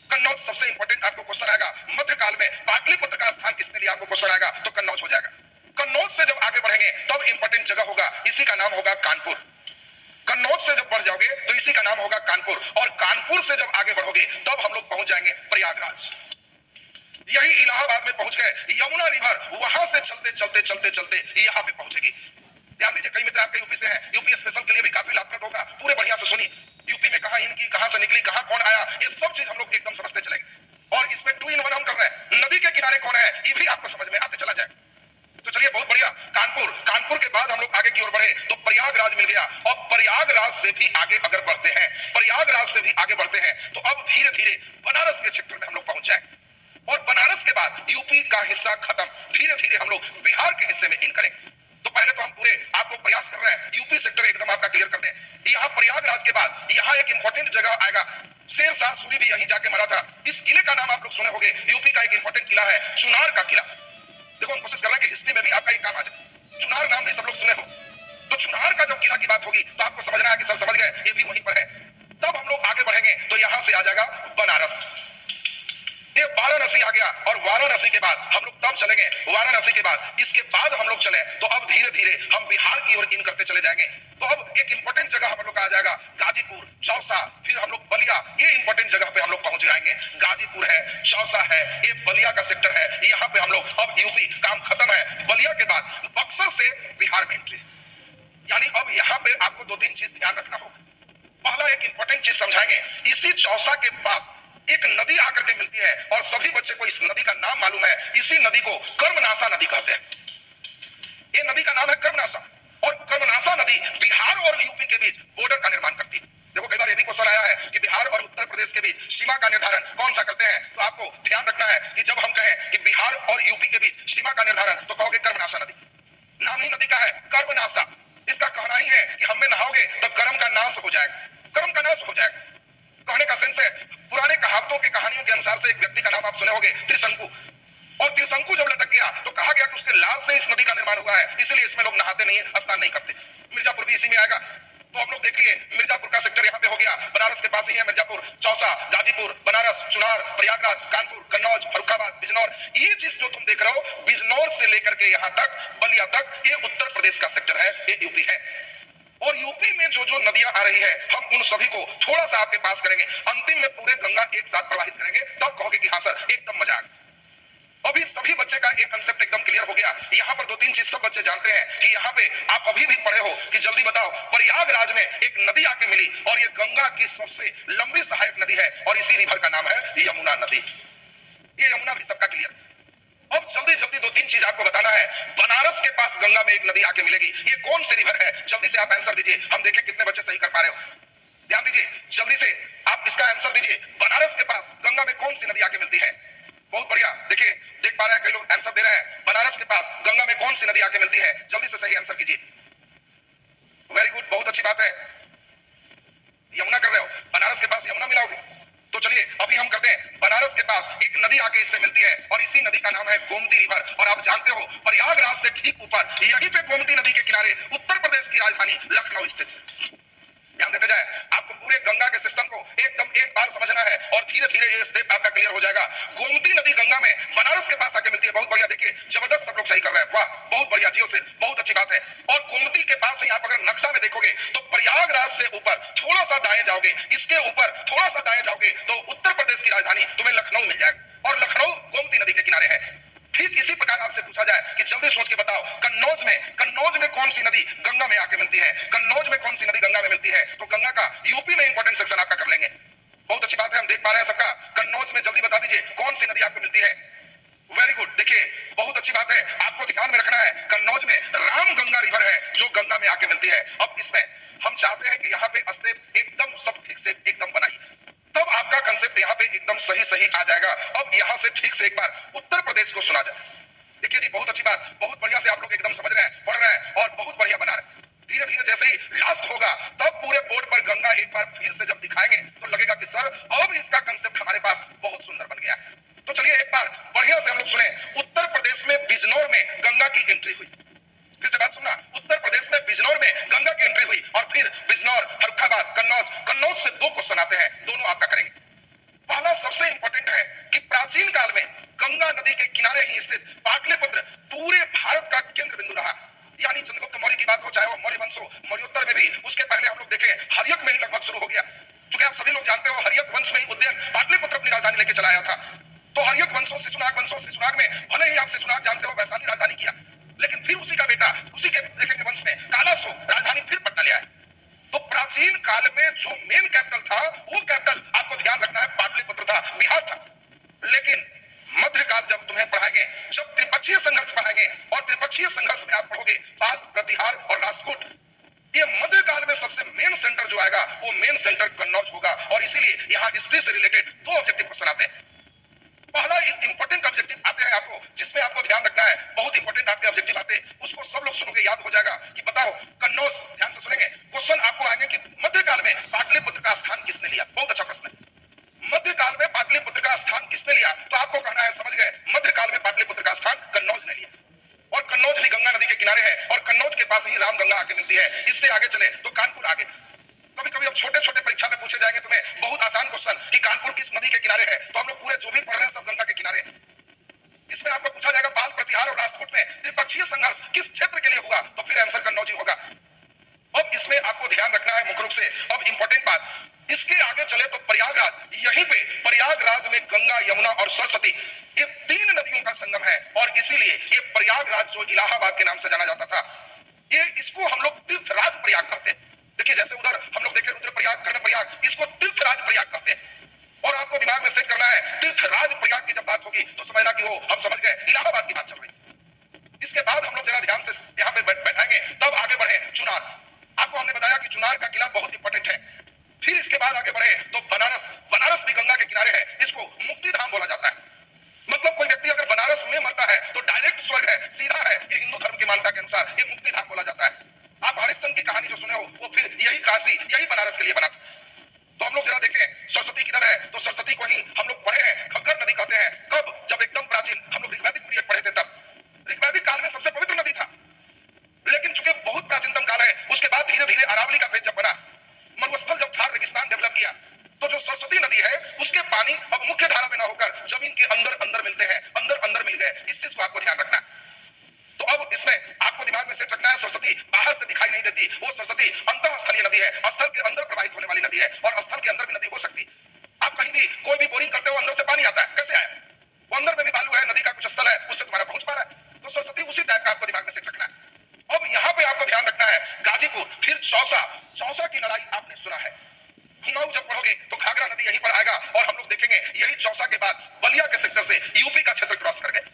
कन्नौज सबसे इंपॉर्टेंट आपको क्वेश्चन आएगा। मध्यकाल में पाटलिपुत्र का स्थान किसने लिया, आपको क्वेश्चन आएगा तो कन्नौज हो जाएगा। कन्नौज से जब आगे बढ़ेंगे तब इंपॉर्टेंट जगह होगा, इसी का नाम होगा कानपुर। कन्नौज से जब बढ़ जाओगे तो इसी का नाम होगा कानपुर, और कानपुर से जब आगे बढ़ोगे तब हम लोग पहुंच जाएंगे प्रयागराज। यही इलाहाबाद में पहुंच गए, यमुना रिवर वहां से चलते चलते चलते चलते यहाँ पे पहुंचेगी। ध्यान दीजिए, कई मित्र आपके यूपी से हैं, यूपी स्पेशल के लिए भी काफी लाभप्रद होगा। पूरे बढ़िया से सुनिए, यूपी में कहां इनकी, कहां से निकली, कहां कौन आया, ये सब चीज हम लोग एकदम समझते चलेंगे। और इसमें 2 in 1 हम कर रहे हैं, नदी के किनारे कौन है ये भी आपको समझ में आते चला जाए। तो चलिए बहुत बढ़िया, कानपुर, कानपुर के बाद हम लोग आगे की ओर बढ़े तो प्रयागराज मिल गया। और प्रयागराज से भी आगे अगर बढ़ते हैं, प्रयागराज से भी आगे बढ़ते हैं तो अब धीरे धीरे बनारस के क्षेत्र में हम लोग पहुंच जाएंगे। और बनारस के बाद यूपी का हिस्सा खत्म, धीरे धीरे हम लोग बिहार के हिस्से में इन करेंगे। तो पहले तो हम पूरे आपको प्रयास कर रहे हैं, यूपी सेक्टर एकदम आपका क्लियर कर दें। यहाँ प्रयागराज के बाद यहाँ एक इंपॉर्टेंट जगह आएगा, शेर शाह सूरी भी यहीं जाके मरा था। इस किले का नाम आप लोग सुने होंगे, यूपी का एक इंपॉर्टेंट किला है चुनार का किला। देखो हम कोशिश कर रहे हैं कि हिस्ट्री में भी आपका एक काम आ जाए। चुनार नाम भी सब लोग सुने हो, तो चुनार का जब किला की बात होगी तो आपको समझना है कि सर समझ गए ये भी वहीं पर है। तब हम लोग आगे बढ़ेंगे तो यहां से आ जाएगा बनारस। ये वाराणसी आ गया और वाराणसी के बाद हम लोग तब चलेंगे, वाराणसी के बाद इसके बाद हम लोग चले तो अब धीरे धीरे हम बिहार की ओर इन करते चले जाएंगे। तो अब एक इंपॉर्टेंट जगह हम लोग का आ जाएगा गाजीपुर, चौसा, फिर हम लोग बलिया। ये इंपॉर्टेंट जगह पे हम लोग पहुंच जाएंगे। गाजीपुर है, चौसा है, ये बलिया का सेक्टर है, यहाँ पे हम लोग अब यूपी काम खत्म है। बलिया के बाद बक्सर से बिहार में एंट्री, यानी अब यहाँ पे आपको दो तीन चीज ध्यान रखना होगा। पहला एक इंपॉर्टेंट चीज समझाएंगे, इसी चौसा के पास एक नदी आकर के मिलती है और सभी बच्चे को इस नदी का नाम मालूम है। इसी नदी को कर्मनासा नदी कहते हैं। ये नदी का नाम है कर्मनासा और कर्मनासा नदी बिहार और यूपी के बीच बॉर्डर का निर्माण करती है। देखो कई बार ये भी क्वेश्चन आया है कि बिहार और उत्तर प्रदेश के बीच सीमा का निर्धारण कौन सा करते हैं, तो आपको ध्यान रखना है कि जब हम कहें कि बिहार और यूपी के बीच सीमा का निर्धारण तो कहोगे कर्मनासा नदी। नाम ही नदी का है कर्मनासा। इसका कहना ही है कि हम में नहाओगे तो कर्म का नाश हो जाएगा, कर्म का नाश हो जाएगा। कहने का सेंस है, पुराने कहावतों के कहानियों के अनुसार से एक व्यक्ति का नाम आप सुने होंगे त्रिशंकु, और त्रिशंकु जब लटक गया तो कहा गया कि उसके लाश से इस नदी का निर्माण हुआ है, इसलिए इसमें लोग नहाते नहीं है, स्नान नहीं करते। मिर्जापुर भी इसी में आएगा। तो हम लोग देख लिए मिर्जापुर का सेक्टर यहाँ पे हो गया, बनारस के पास ही है मिर्जापुर, चौसा, गाजीपुर, बनारस, चुनार, प्रयागराज, कानपुर, कन्नौज, फर्रुखाबाद, बिजनौर। ये चीज जो तुम देख रहे हो बिजनौर से लेकर के यहाँ तक बलिया तक, ये उत्तर प्रदेश का सेक्टर है, ये यूपी है। और यूपी में जो जो नदियां आ रही है हम उन सभी को थोड़ा सा आपके पास करेंगे, अंतिम में पूरे गंगा एक साथ प्रवाहित करेंगे, तब कहोगे कि हाँ सर एकदम मजा आ गया। अभी सभी बच्चे का एक कंसेप्ट एकदम क्लियर हो गया। यहाँ पर दो तीन चीज सब बच्चे जानते हैं कि यहाँ पे आप अभी भी पढ़े हो कि जल्दी बताओ, प्रयागराज में एक नदी आके मिली और ये गंगा की सबसे लंबी सहायक नदी है और इसी रिवर का नाम है यमुना नदी। ये यमुना भी सबका क्लियर। अब जल्दी जल्दी दो तीन चीज आपको बताना है। बनारस के पास गंगा में एक नदी आके मिलेगी, ये कौन सी रिवर है? जल्दी से आप आंसर दीजिए, हम देखें कितने बच्चे सही कर पा रहे हो। ध्यान दीजिए, जल्दी से आप इसका आंसर दीजिए। बनारस के पास गंगा में कौन सी नदी आके मिलती है? बहुत बढ़िया, देखिए देख पा रहे हैं कई लोग आंसर दे रहे हैं। बनारस के पास गंगा में कौन सी नदी आके मिलती है? जल्दी से सही आंसर कीजिए। वेरी गुड, बहुत अच्छी बात है, यमुना कर रहे हो। बनारस के पास यमुना मिलाओगे तो चलिए अभी हम करते हैं। बनारस के पास एक नदी आके इससे मिलती है और इसी नदी का नाम है गोमती रिवर। और आप जानते हो प्रयागराज से ठीक ऊपर यहीं पे गोमती नदी के किनारे उत्तर प्रदेश की राजधानी लखनऊ स्थित है। ध्यान देते जाए, आपको पूरे गंगा के सिस्टम को एकदम एक बार समझना है और धीरे धीरे ये स्टेप आपका क्लियर हो जाएगा। गोमती नदी गंगा में बनारस के पास आके मिलती है। बहुत बढ़िया, देखिए जबरदस्त, सब लोग सही कर रहे हैं, वाह बहुत बढ़िया, जियो से बहुत अच्छी बात है। और गोमती के पास से आप अगर नक्शा में देखोगे तो प्रयागराज से ऊपर थोड़ा सा दाएं जाओगे, इसके ऊपर थोड़ा सा दाएं जाओगे तो उत्तर प्रदेश की राजधानी तुम्हें लखनऊ मिल जाएगा और लखनऊ गोमती नदी के किनारे है। ठीक इसी प्रकार आपसे पूछा जाए कि जल्दी सोच के बताओ कन्नौज में कौन सी नदी गंगा में आके मिलती है? कन्नौज में कौन सी नदी गंगा में मिलती है? तो गंगा का यूपी में इंपॉर्टेंट सेक्शन आपका कर लेंगे। बहुत अच्छी बात है, हम देख पा रहे हैं सबका। कन्नौज में जल्दी बता दीजिए कौन सी नदी आपको मिलती है? वेरी गुड, देखिए बहुत अच्छी बात है, आपको ध्यान में रखना है कन्नौज में रामगंगा रिवर है जो गंगा में आके मिलती है। अब इसमें हम चाहते हैं कि यहाँ पे स्टेप एकदम सब ठीक से एकदम बनाइए, तब आपका कंसेप्ट यहाँ पे एकदम सही सही आ जाएगा। अब यहाँ से ठीक से एक बार उत्तर प्रदेश को सुना जाए। देखिए जी बहुत अच्छी बात, बहुत बढ़िया से आप लोग एकदम समझ रहे हैं, पढ़ रहे हैं और बहुत बढ़िया बना रहे हैं। धीरे धीरे जैसे ही लास्ट होगा तब पूरे बोर्ड पर गंगा एक बार फिर से जब दिखाएंगे तो लगेगा कि सर अब इसका कंसेप्ट हमारे पास बहुत सुंदर बन गया। तो चलिए एक बार बढ़िया से हम लोग सुने। उत्तर प्रदेश में बिजनौर में गंगा की एंट्री हुई। फिर से बात सुनना, उत्तर प्रदेश में बिजनौर में गंगा की एंट्री हुई और फिर बिजनौर, फर्रुखाबाद, कन्नौज से दो क्वेश्चन आते हैं, दोनों आपका करेंगे। पहला सबसे इंपॉर्टेंट है कि प्राचीन काल में गंगा नदी के किनारे ही स्थित पाटलिपुत्र पूरे भारत का केंद्र बिंदु रहा। यानी चंद्रगुप्त मौर्य की बात हो चाहे वो मौर्य वंश हो, मौर्योत्तर में भी उसके पहले हम लोग देखें हर्यक में ही लगभग शुरू हो गया। क्योंकि आप सभी लोग जानते हो हर्यक वंश में ही उज्जैन पाटलिपुत्र अपनी राजधानी लेके चला आया था। तो हर्यक वंशों से सुनाग में भले ही आप शिशुनाग जानते हो वैशाली राजधानी किया, लेकिन फिर उसी का बेटा उसी के देखेंगे वंश में कालासो राजधानी फिर पटना ले आया। तो प्राचीन काल में जो मेन कैपिटल था वो कैपिटल आपको ध्यान रखना है पाटलिपुत्र था, बिहार था। लेकिन मध्यकाल जब तुम्हें पढ़ाएंगे, जब त्रिपक्षीय संघर्ष पढ़ाएंगे और त्रिपक्षीय संघर्ष में आप पढ़ोगे पाल, प्रतिहार और राष्ट्रकूट, ये मध्यकाल में सबसे मेन सेंटर जो आएगा वो मेन सेंटर कन्नौज होगा। और इसीलिए यहाँ हिस्ट्री से रिलेटेड दो ऑब्जेक्टिव क्वेश्चन आते हैं। पहला इंपॉर्टेंट ऑब्जेक्टिव आते हैं आपको जिसमें आपको ध्यान रखना है, बहुत इंपॉर्टेंट आपके ऑब्जेक्टिव आते हैं, उसको सब लोग सुनोगे याद हो जाएगा कि बताओ कन्नौज, ध्यान से सुनेंगे। क्वेश्चन आपको आएंगे कि मध्यकाल में पाटलिपुत्र का स्थान किसने लिया? बहुत अच्छा प्रश्न है। मध्यकाल में पाटलिपुत्र का स्थान किसने लिया? तो आपको कहना है, समझ गए, मध्यकाल में पाटलिपुत्र का स्थान कन्नौज ने लिया। और कन्नौज भी गंगा नदी के किनारे है और कन्नौज के पास ही रामगंगा आके मिलती है। इससे आगे चले तो कानपुर आगे। कभी कभी अब छोटे छोटे परीक्षा में पूछे जाएंगे तुम्हें बहुत आसान क्वेश्चन कि कानपुर किस नदी के किनारे है, तो हम लोग पूरे जो भी पढ़ रहे हैं सब गंगा के किनारे। इसमें आपको पूछा जाएगा बाल प्रतिहार और राजकोट में त्रिपक्षीय संघर्ष किस क्षेत्र के लिए हुआ, तो फिर आंसर कन्नौज ही होगा। अब इसमें आपको ध्यान रखना है मुख्य रूप से। अब इंपॉर्टेंट बात, इसके आगे चले तो प्रयागराज, यहीं पे प्रयागराज में गंगा, यमुना और सरस्वती ये तीन नदियों का संगम है, और इसीलिए ये प्रयागराज जो इलाहाबाद के नाम से जाना जाता था, ये इसको हम लोग तीर्थराज प्रयाग कहते हैं। देखिए जैसे उधर हम लोग देखे रुद्रप्रयाग, कर्णप्रयाग, इसको तीर्थराज प्रयाग कहते हैं। और आपको दिमाग में सेट करना है तीर्थराज प्रयाग की जब बात होगी तो समझना कि वो हम समझ गए इलाहाबाद की बात चल रही। इसके बाद हम लोग जरा ध्यान से यहाँ पे बैठाएंगे, तब आगे बढ़े चुनार। आपको हमने बताया कि चुनार का किला बहुत इंपॉर्टेंट है। फिर इसके बाद आगे बढ़े तो बनारस, बनारस भी गंगा के किनारे है, इसको मुक्ति धाम बोला जाता है। मतलब कोई व्यक्ति अगर बनारस में मरता है तो डायरेक्ट स्वर्ग है, सीधा है, ये हिंदू धर्म की मान्यता के अनुसार ये मुक्ति धाम बोला जाता है। आप हरिश्चंद्र की कहानी जो सुने हो वो फिर यही काशी, यही बनारस के लिए बना था। तो हम लोग जरा देखें सरस्वती किधर है, तो सरस्वती को ही हम लोग पढ़े हैं घग्गर नदी कहते हैं। कब? जब एकदम प्राचीन हम लोग ऋग्वैदिक पीरियड पढ़े थे तब। ऋग्वैदिक काल में सबसे पवित्र नदी था, लेकिन चूंकि बहुत प्राचीनतम काल है, उसके बाद धीरे धीरे अरावली का फेज जब बना, मरुस्थल जब था, रेगिस्तान डेवलप किया, तो जो सरस्वती नदी है उसके पानी अब मुख्य धारा में ना होकर जमीन के अंदर अंदर मिलते हैं, अंदर अंदर मिल गए। इस चीज को आपको ध्यान रखना है। तो अब इसमें आपको दिमाग में सेट रखना है, सरस्वती बाहर से दिखाई नहीं देती, वो सरस्वती अंतःस्थलीय नदी है, स्थल के अंदर प्रवाहित होने वाली नदी है, और स्थल के अंदर भी नदी हो सकती। आप कहीं भी कोई भी बोरिंग करते हो अंदर से पानी आता है, कैसे आया? वो अंदर में भी बालू है, नदी का कुछ स्थल है, उससे तुम्हारा पहुंच पा रहा है। तो सरस्वती उसी टाइप का आपको दिमाग में सेट रखना है। अब यहाँ पे आपको ध्यान रखना है गाजीपुर, फिर चौसा। चौसा की लड़ाई आपने सुना है, कुमाऊं जब पढ़ोगे तो घाघरा नदी यहीं पर आएगा, और हम लोग देखेंगे यही चौसा के बाद बलिया के सेक्टर से यूपी का क्षेत्र क्रॉस कर गए।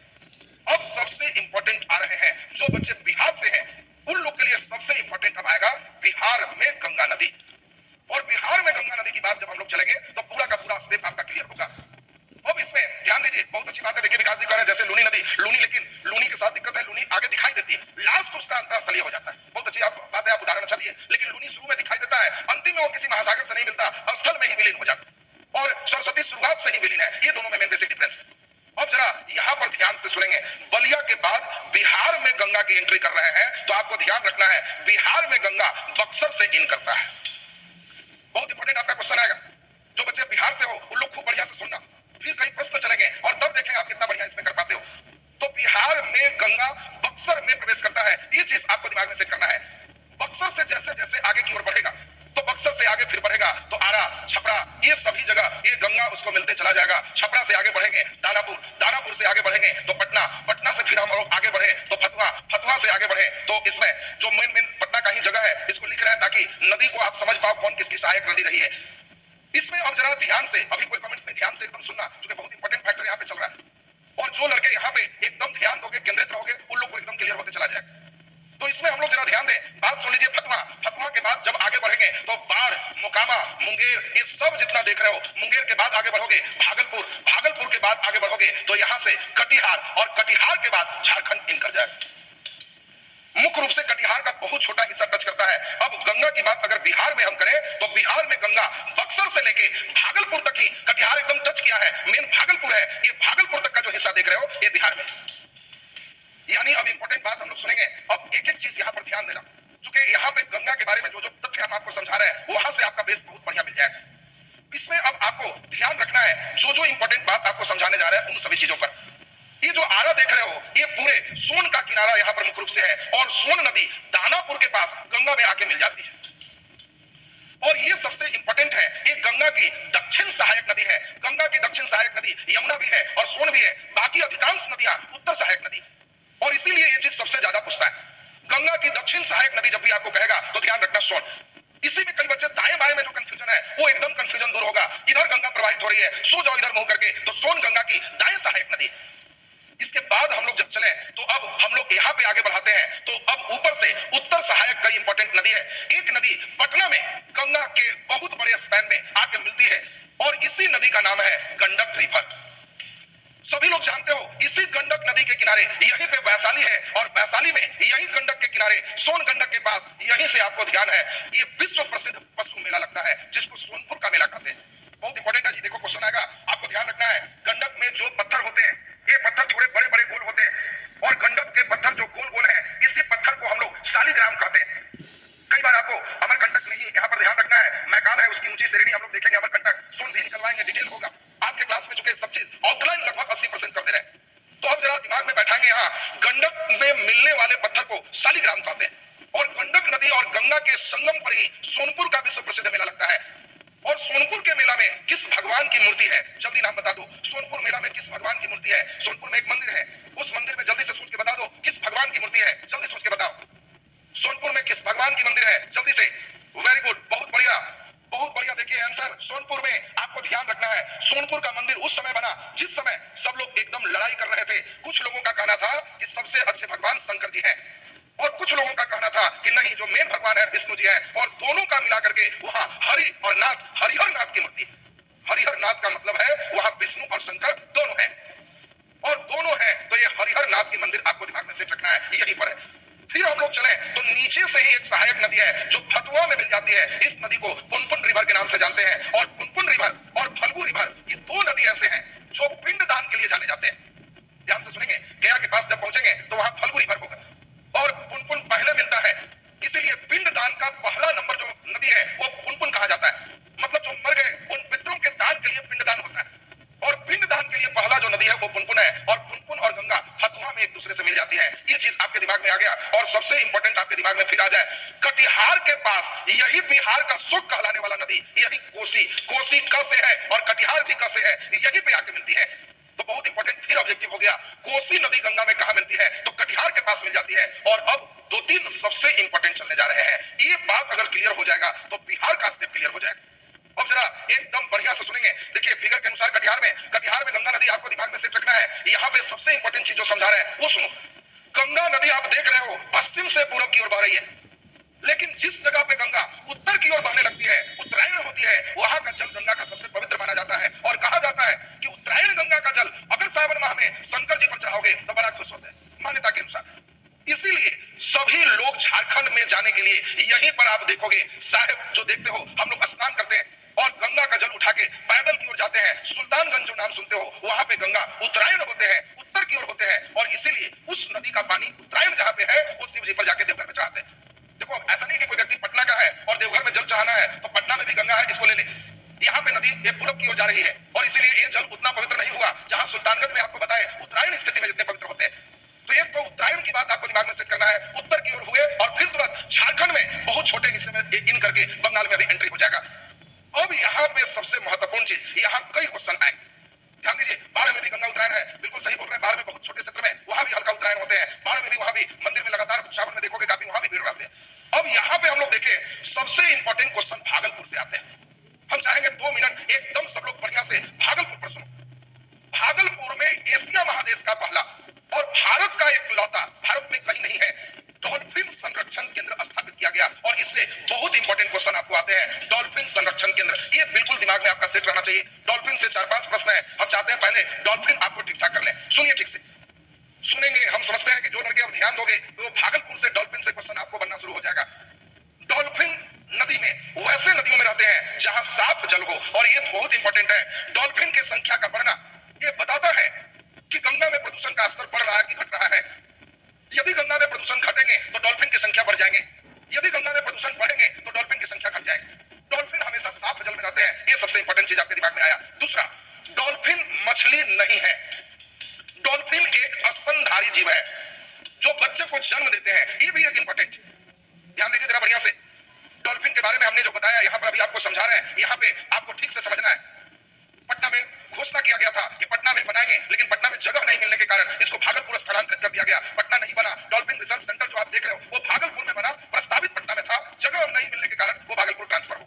अब सबसे इंपॉर्टेंट आ रहे हैं जो बच्चे बिहार से हैं, उन लोग के लिए सबसे इंपॉर्टेंट अब आएगा बिहार में गंगा नदी। और बिहार में गंगा नदी की बात जब हम लोग चलेंगे तो पूरा का पूरा स्टेप आपका क्लियर होगा। अब इसमें ध्यान दीजिए, बहुत अच्छी बात है। देखिए विकास जी कह रहे हैं जैसे लूनी नदी, लूनी, लेकिन लूनी के साथ दिक्कत है, लूनी आगे दिखाई देती है, लास्ट उसका अंतःस्थलीय हो जाता है। बहुत अच्छी बात है, आप उदाहरण अच्छा दिए, लेकिन लूनी शुरू में दिखाई देता है, अंतिम में वो किसी महासागर से नहीं मिलता, स्थल में ही विलीन हो जाता। और सरस्वती शुरुआत से ही विलीन है, ये दोनों में मेन बेसिक डिफरेंस। अब जरा यहां पर ध्यान से सुनेंगे, बलिया के बाद बिहार में गंगा की एंट्री कर रहे हैं, तो आपको ध्यान रखना है बिहार में गंगा बक्सर से इन करता है। बहुत इंपॉर्टेंट आपका क्वेश्चन आएगा, जो बच्चे बिहार से हो उन लोग खूब बढ़िया से सुनना, फिर कई प्रश्न चलेंगे और तब देखेंगे आप कितना बढ़िया इसमें कर पाते हो। तो बिहार में गंगा बक्सर में प्रवेश करता है, ये चीज आपको दिमाग में सेट करना है। बक्सर से जैसे जैसे आगे की ओर बढ़ेगा तो बक्सर से आगे फिर बढ़ेगा तो आरा, छपरा, ये सभी जगह ये गंगा उसको मिलते चला जाएगा। छपरा से आगे बढ़ेंगे दानापुर, दानापुर से आगे बढ़ेंगे तो पटना, पटना से फिर हम लोग आगे बढ़े तो फतुहा, फतुहा से आगे बढ़े तो इसमें जो मेन मेन पटना का ही जगह है इसको लिख रहे हैं ताकि नदी को आप समझ पाओ कौन किसकी सहायक नदी रही है। इसमें अब जरा ध्यान से, अभी कोई कमेंट्स नहीं, ध्यान से एकदम सुनना, क्योंकि बहुत इंपॉर्टेंट फैक्टर यहाँ पे चल रहा है। और जो लड़के यहाँ पे एकदम ध्यान दोगे, केंद्रित रहोगे, उन लोग को एकदम क्लियर होते चला जाएगा। तो इसमें हम लोग जरा ध्यान दें, बात सुन लीजिए। फतुहा, फतुहा के बाद जब आगे बढ़ेंगे तो बाढ़, मोकामा, मुंगेर, ये सब जितना देख रहे हो, मुंगेर के बाद आगे बढ़ोगे भागलपुर, भागलपुर के बाद आगे बढ़ोगे तो यहां से कटिहार, और कटिहार के बाद झारखंड इन कर जाएगा। मुख्य रूप से कटिहार का बहुत छोटा हिस्सा टच करता है। अब गंगा की बात अगर बिहार में हम करें तो बिहार में गंगा बक्सर से लेके भागलपुर तक ही, कटिहार एकदम टच किया है, मेन भागलपुर है, ये भागलपुर तक का जो हिस्सा देख रहे हो ये बिहार में। यानी अब इंपॉर्टेंट बात हम लोग सुनेंगे। अब एक एक चीज यहाँ पर ध्यान देना, क्योंकि यहाँ पे गंगा के बारे में जो जो तथ्य हम आपको समझा रहे हैं वहां से आपका बेस बहुत बढ़िया मिल जाएगा। इसमें अब आपको ध्यान रखना है जो जो इंपॉर्टेंट बात आपको समझाने जा रहे हैं उन सभी चीजों पर। ये जो आरा देख रहे हो ये पूरे सोन का किनारा यहाँ पर मुख्य रूप से है, और सोन नदी दानापुर के पास गंगा में आके मिल जाती है। और ये सबसे इंपॉर्टेंट है, ये गंगा की दक्षिण सहायक नदी है। गंगा की दक्षिण सहायक नदी यमुना भी है और सोन भी है, बाकी अधिकांश नदियां उत्तर सहायक नदी। और इसीलिए ये चीज सबसे ज्यादा पूछता है, गंगा की दक्षिण सहायक नदी जब भी आपको कहेगा तो ध्यान रखना सोन। इसी में कई बच्चे दाएं बाएं में जो कंफ्यूजन है वो एकदम कंफ्यूजन दूर होगा। इधर गंगा प्रवाहित हो रही है, सो जाओ इधर मुंह करके, तो सोन गंगा की दाएं सहायक नदी। इसके बाद हम लोग जब चले तो अब हम लोग यहाँ पे आगे बढ़ाते हैं, तो अब ऊपर से उत्तर सहायक कई इंपॉर्टेंट नदी है। एक नदी पटना में गंगा के बहुत बड़े स्पैन में आके मिलती है, और इसी नदी का नाम है गंडक रिवर। सभी लोग जानते हो इसी गंडक नदी के किनारे यहीं पे वैशाली है, और वैशाली में यही गंडक के किनारे सोन गंडक के पास, यहीं से आपको ध्यान है ये विश्व प्रसिद्ध पशु मेला लगता है जिसको सोनपुर का मेला कहते हैं। बहुत इंपॉर्टेंट है जी, देखो क्वेश्चन आएगा, आपको ध्यान रखना है। गंडक में जो पत्थर होते हैं ये पत्थर थोड़े बड़े बड़े गोल होते हैं, और गंडक के पत्थर जो गोल गोल है इसी पत्थर को हम लोग शालिग्राम कहते हैं। कई बार आपको अमरकंटक नहीं, यहाँ पर ध्यान रखना है, मैकान श्रेणी हम लोग देखेंगे, अमरकंटक, सोन भी निकलवाएंगे, डिटेल होगा। आज के क्लास में चुके सब चीज आउटलाइन लगभग 80% कर दे रहे हैं। तो अब जरा दिमाग में बैठाएंगे, यहाँ गंडक में मिलने वाले पत्थर को शालिग्राम कहते हैं और गंडक नदी और गंगा के संगम पर ही सोनपुर का विश्व प्रसिद्ध मेला लगता है। और सोनपुर के मेला में किस भगवान की मूर्ति है, जल्दी नाम बता दो। सोनपुर मेला में किस भगवान की मूर्ति है? सोनपुर में एक मंदिर है, उस मंदिर में जल्दी से सोच के बता दो किस भगवान की मूर्ति है, जल्दी सोच के बताओ। सोनपुर में किस भगवान की मंदिर है, जल्दी से। वेरी गुड, बहुत बढ़िया, बहुत बढ़िया। देखिए आंसर, सोनपुर में आपको ध्यान रखना है, सोनपुर का मंदिर उस समय बना जिस समय सब लोग एकदम लड़ाई कर रहे थे। कुछ लोगों का कहना था कि सबसे अच्छे भगवान शंकर जी हैं और कुछ लोगों का कहना था कि नहीं, जो मेन भगवान है विष्णु जी है। और दोनों का मिला करके वहां हरि और नाथ, हरिहर नाथ की मूर्ति। हरिहर नाथ का मतलब है वहां विष्णु और शंकर दोनों है, और दोनों है तो ये हरिहर नाथ की मंदिर आपको दिमाग में सेट रखना है, यहीं पर है। फिर हम लोग चले तो नीचे से ही एक सहायक नदी है जो फतुआ में मिल जाती है। इस नदी को पुनपुन रिवर के नाम से जानते हैं। और पुनपुन रिवर और फल्गु रिवर, ये दो नदी ऐसे हैं जो पिंडदान के लिए जाने जाते हैं। ध्यान से सुनेंगे, गया के पास जब पहुंचेंगे तो वहां फल्गु रिवर होगा और पुनपुन पहले मिलता है, इसीलिए पिंडदान का पहला नंबर जो नदी है वो पुनपुन कहा जाता है। मतलब जो मर गए उन पितरों के दान के लिए पिंडदान होता है, और पिंडदान के लिए पहला जो नदी है वो पुनपुन है। और पुनपुन और गंगा फतुहा में एक दूसरे से मिल जाती है। ये चीज आपके दिमाग में आ गया। और सबसे इंपॉर्टेंट आपके दिमाग में फिर आ जाए, कटिहार के पास यही बिहार का सुख कहलाने वाला नदी, यही कोसी, कोसी क से है और कटिहार भी क से है, यहीं पे आके मिलती है। तो बहुत इंपॉर्टेंट फिर ऑब्जेक्टिव हो गया, कोसी नदी गंगा में कहा मिलती है, तो कटिहार के पास मिल जाती है। और अब दो तीन सबसे इंपॉर्टेंट चलने जा रहे हैं। ये बात अगर क्लियर हो जाएगा तो बिहार का स्टेप क्लियर हो जाएगा। अब जरा एकदम बढ़िया से सुनेंगे। देखिए फिगर के अनुसार कटिहार में गंगा नदी आपको दिमाग में सेट रखना है। यहाँ पे सबसे इंपॉर्टेंट चीज जो समझा रहे हैं वो सुनो। गंगा नदी आप देख रहे हो पश्चिम से पूरब की ओर बह रही है, लेकिन जिस जगह पे गंगा उत्तर की ओर बहने लगती है, उत्तरायण होती है, वहां का जल गंगा का सबसे पवित्र माना जाता है। और कहा जाता है कि उत्तरायण गंगा का जल अगर सावन माह में शंकर जी पर चढ़ाओगे तो बड़ा खुश होते हैं, मान्यता के अनुसार। इसीलिए सभी लोग झारखंड में जाने के लिए यहीं पर आप देखोगे साहेब जो देखते हो, हम लोग स्नान करते हैं और गंगा का जल उठा के पैदल की ओर जाते हैं। सुल्तानगंज जो नाम सुनते हो, वहां पे गंगा उत्तरायण होते हैं, उत्तर की ओर होते हैं, और इसीलिए उस नदी का पानी उत्तरायण जहां पे है वो शिव जी पर जाके देवघर में चढ़ाते हैं। देखो ऐसा नहीं कि कोई व्यक्ति पटना का है और देवघर में जल चढ़ाना है तो पटना में भी गंगा है, इसको ले ले। यहाँ पे नदी ये पूरब की ओर जा रही है और इसीलिए ये जल उतना पवित्र नहीं हुआ जहां सुल्तानगंज में आपको बताए उत्तरायण स्थिति में जितने पवित्र होते हैं। तो एक तो उत्तरायण की बात आपको दिमाग में सेट करना है, उत्तर की ओर हुए और फिर तुरंत झारखंड में बहुत छोटे हिस्से में इन करके बंगाल में भी एंट्री हो जाएगा। अब यहाँ पे सबसे महत्वपूर्ण चीज, यहाँ कई क्वेश्चन आए, ध्यान दीजिए। बाढ़ में भी गंगा उत्तरायण है, बिल्कुल सही बोल रहे हैं। बाढ़ में बहुत छोटे क्षेत्र में वहां भी हल्का उत्तरायण होते हैं, बाढ़ में भी वहां भी मंदिर में लगातार सावन में देखोगे काफी वहां भी भीड़ रहते हैं। अब यहाँ पे हम लोग देखें सबसे इंपॉर्टेंट क्वेश्चन भागलपुर से आते हैं। हम चाहेंगे 2 मिनट एकदम सब लोग बढ़िया से भागलपुर पर सुनो। भागलपुर में एशिया महादेश का पहला और भारत का एक लौता, भारत में कहीं नहीं है, डॉल्फिन संरक्षण केंद्र स्थापित किया गया। और इससे बहुत इंपॉर्टेंट क्वेश्चन आपको आते हैं, डॉल्फिन संरक्षण केंद्र, ये बिल्कुल दिमाग में आपका सेट रहना चाहिए। डॉल्फिन से 4-5 प्रश्न है, हम चाहते हैं पहले डॉल्फिन आपको ठीक ठाक कर ले। सुनिए ठीक से, सुनेंगे, हम समझते हैं कि जो लड़के अब ध्यान दोगे तो भागलपुर से डॉल्फिन से क्वेश्चन आपको बनना शुरू हो जाएगा। डॉल्फिन नदी में वैसे नदियों में रहते हैं जहां साफ जल हो, और ये बहुत इंपॉर्टेंट है। डॉल्फिन की संख्या का बढ़ना ये बताता है कि गंगा में प्रदूषण का स्तर बढ़ रहा है कि घट रहा है। यदि गंगा में प्रदूषण घटेंगे तो डॉल्फिन की संख्या बढ़ जाएंगे, यदि गंगा में प्रदूषण बढ़ेंगे तो डॉल्फिन की संख्या घट जाएगी। डॉल्फिन हमेशा साफ जल में रहते हैं, ये सबसे इंपॉर्टेंट चीज आपके दिमाग में आया। दूसरा, डॉल्फिन मछली नहीं है, डॉल्फिन एक स्तनधारी जीव है जो बच्चे को जन्म देते हैं। ये भी एक इंपॉर्टेंट, ध्यान दीजिए जरा बढ़िया से। डॉल्फिन के बारे में हमने जो बताया यहाँ पर अभी आपको समझा रहे हैं, यहाँ पे आपको ठीक से समझना है। पटना में घोषणा किया गया था कि पटना में बनाएंगे, लेकिन पटना में जगह नहीं मिलने के कारण इसको भागलपुर स्थानांतरित कर दिया गया। पटना नहीं बना। डॉल्फिन रिसर्च सेंटर जो आप देख रहे हो वो भागलपुर में बना, प्रस्तावित पटना में था, जगह नहीं मिलने के कारण वो भागलपुर ट्रांसफर हो।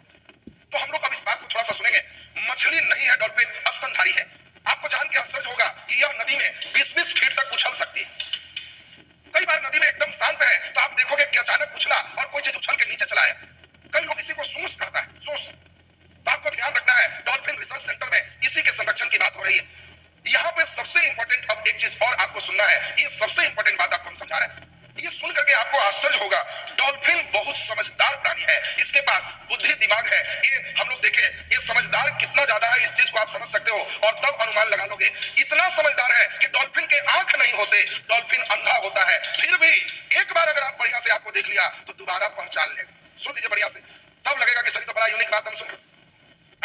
तो हम लोग अब इस बात को थोड़ा सा सुनेंगे, मछली नहीं है डॉल्फिन, स्तनधारी है। आपको जान के आश्चर्य होगा कि यह नदी में 20-20 फीट तक उछल सकती है। कई बार नदी में एकदम शांत है तो आप देखोगे कि अचानक उछला और कोई चीज उछल के नीचे चला है। कई लोग इसी को सूस कहता है, सूस। तो आपको ध्यान रखना है, डॉल्फिन रिसर्च सेंटर में इसी के संरक्षण की बात हो रही है। यहाँ पे सबसे इंपॉर्टेंट अब एक चीज और आपको सुनना है, ये सबसे इंपॉर्टेंट बात आपको हम समझा रहे हैं। ये सुन करके आपको आश्चर्य होगा, डॉल्फिन बहुत समझदार प्राणी है, इसके पास बुद्धि दिमाग है। ये हम लोग देखे, ये समझदार कितना ज्यादा है इस चीज को आप समझ सकते हो और तब अनुमान लगा लोगे। इतना समझदार है कि डॉल्फिन के आंख नहीं होते, डॉल्फिन अंधा होता है, फिर भी एक बार अगर आप बढ़िया से आपको देख लिया तो दोबारा पहचान लेगा। सुन लीजिए बढ़िया से, तब लगेगा कि सर तो बड़ा यूनिक बात हम सुन रहे।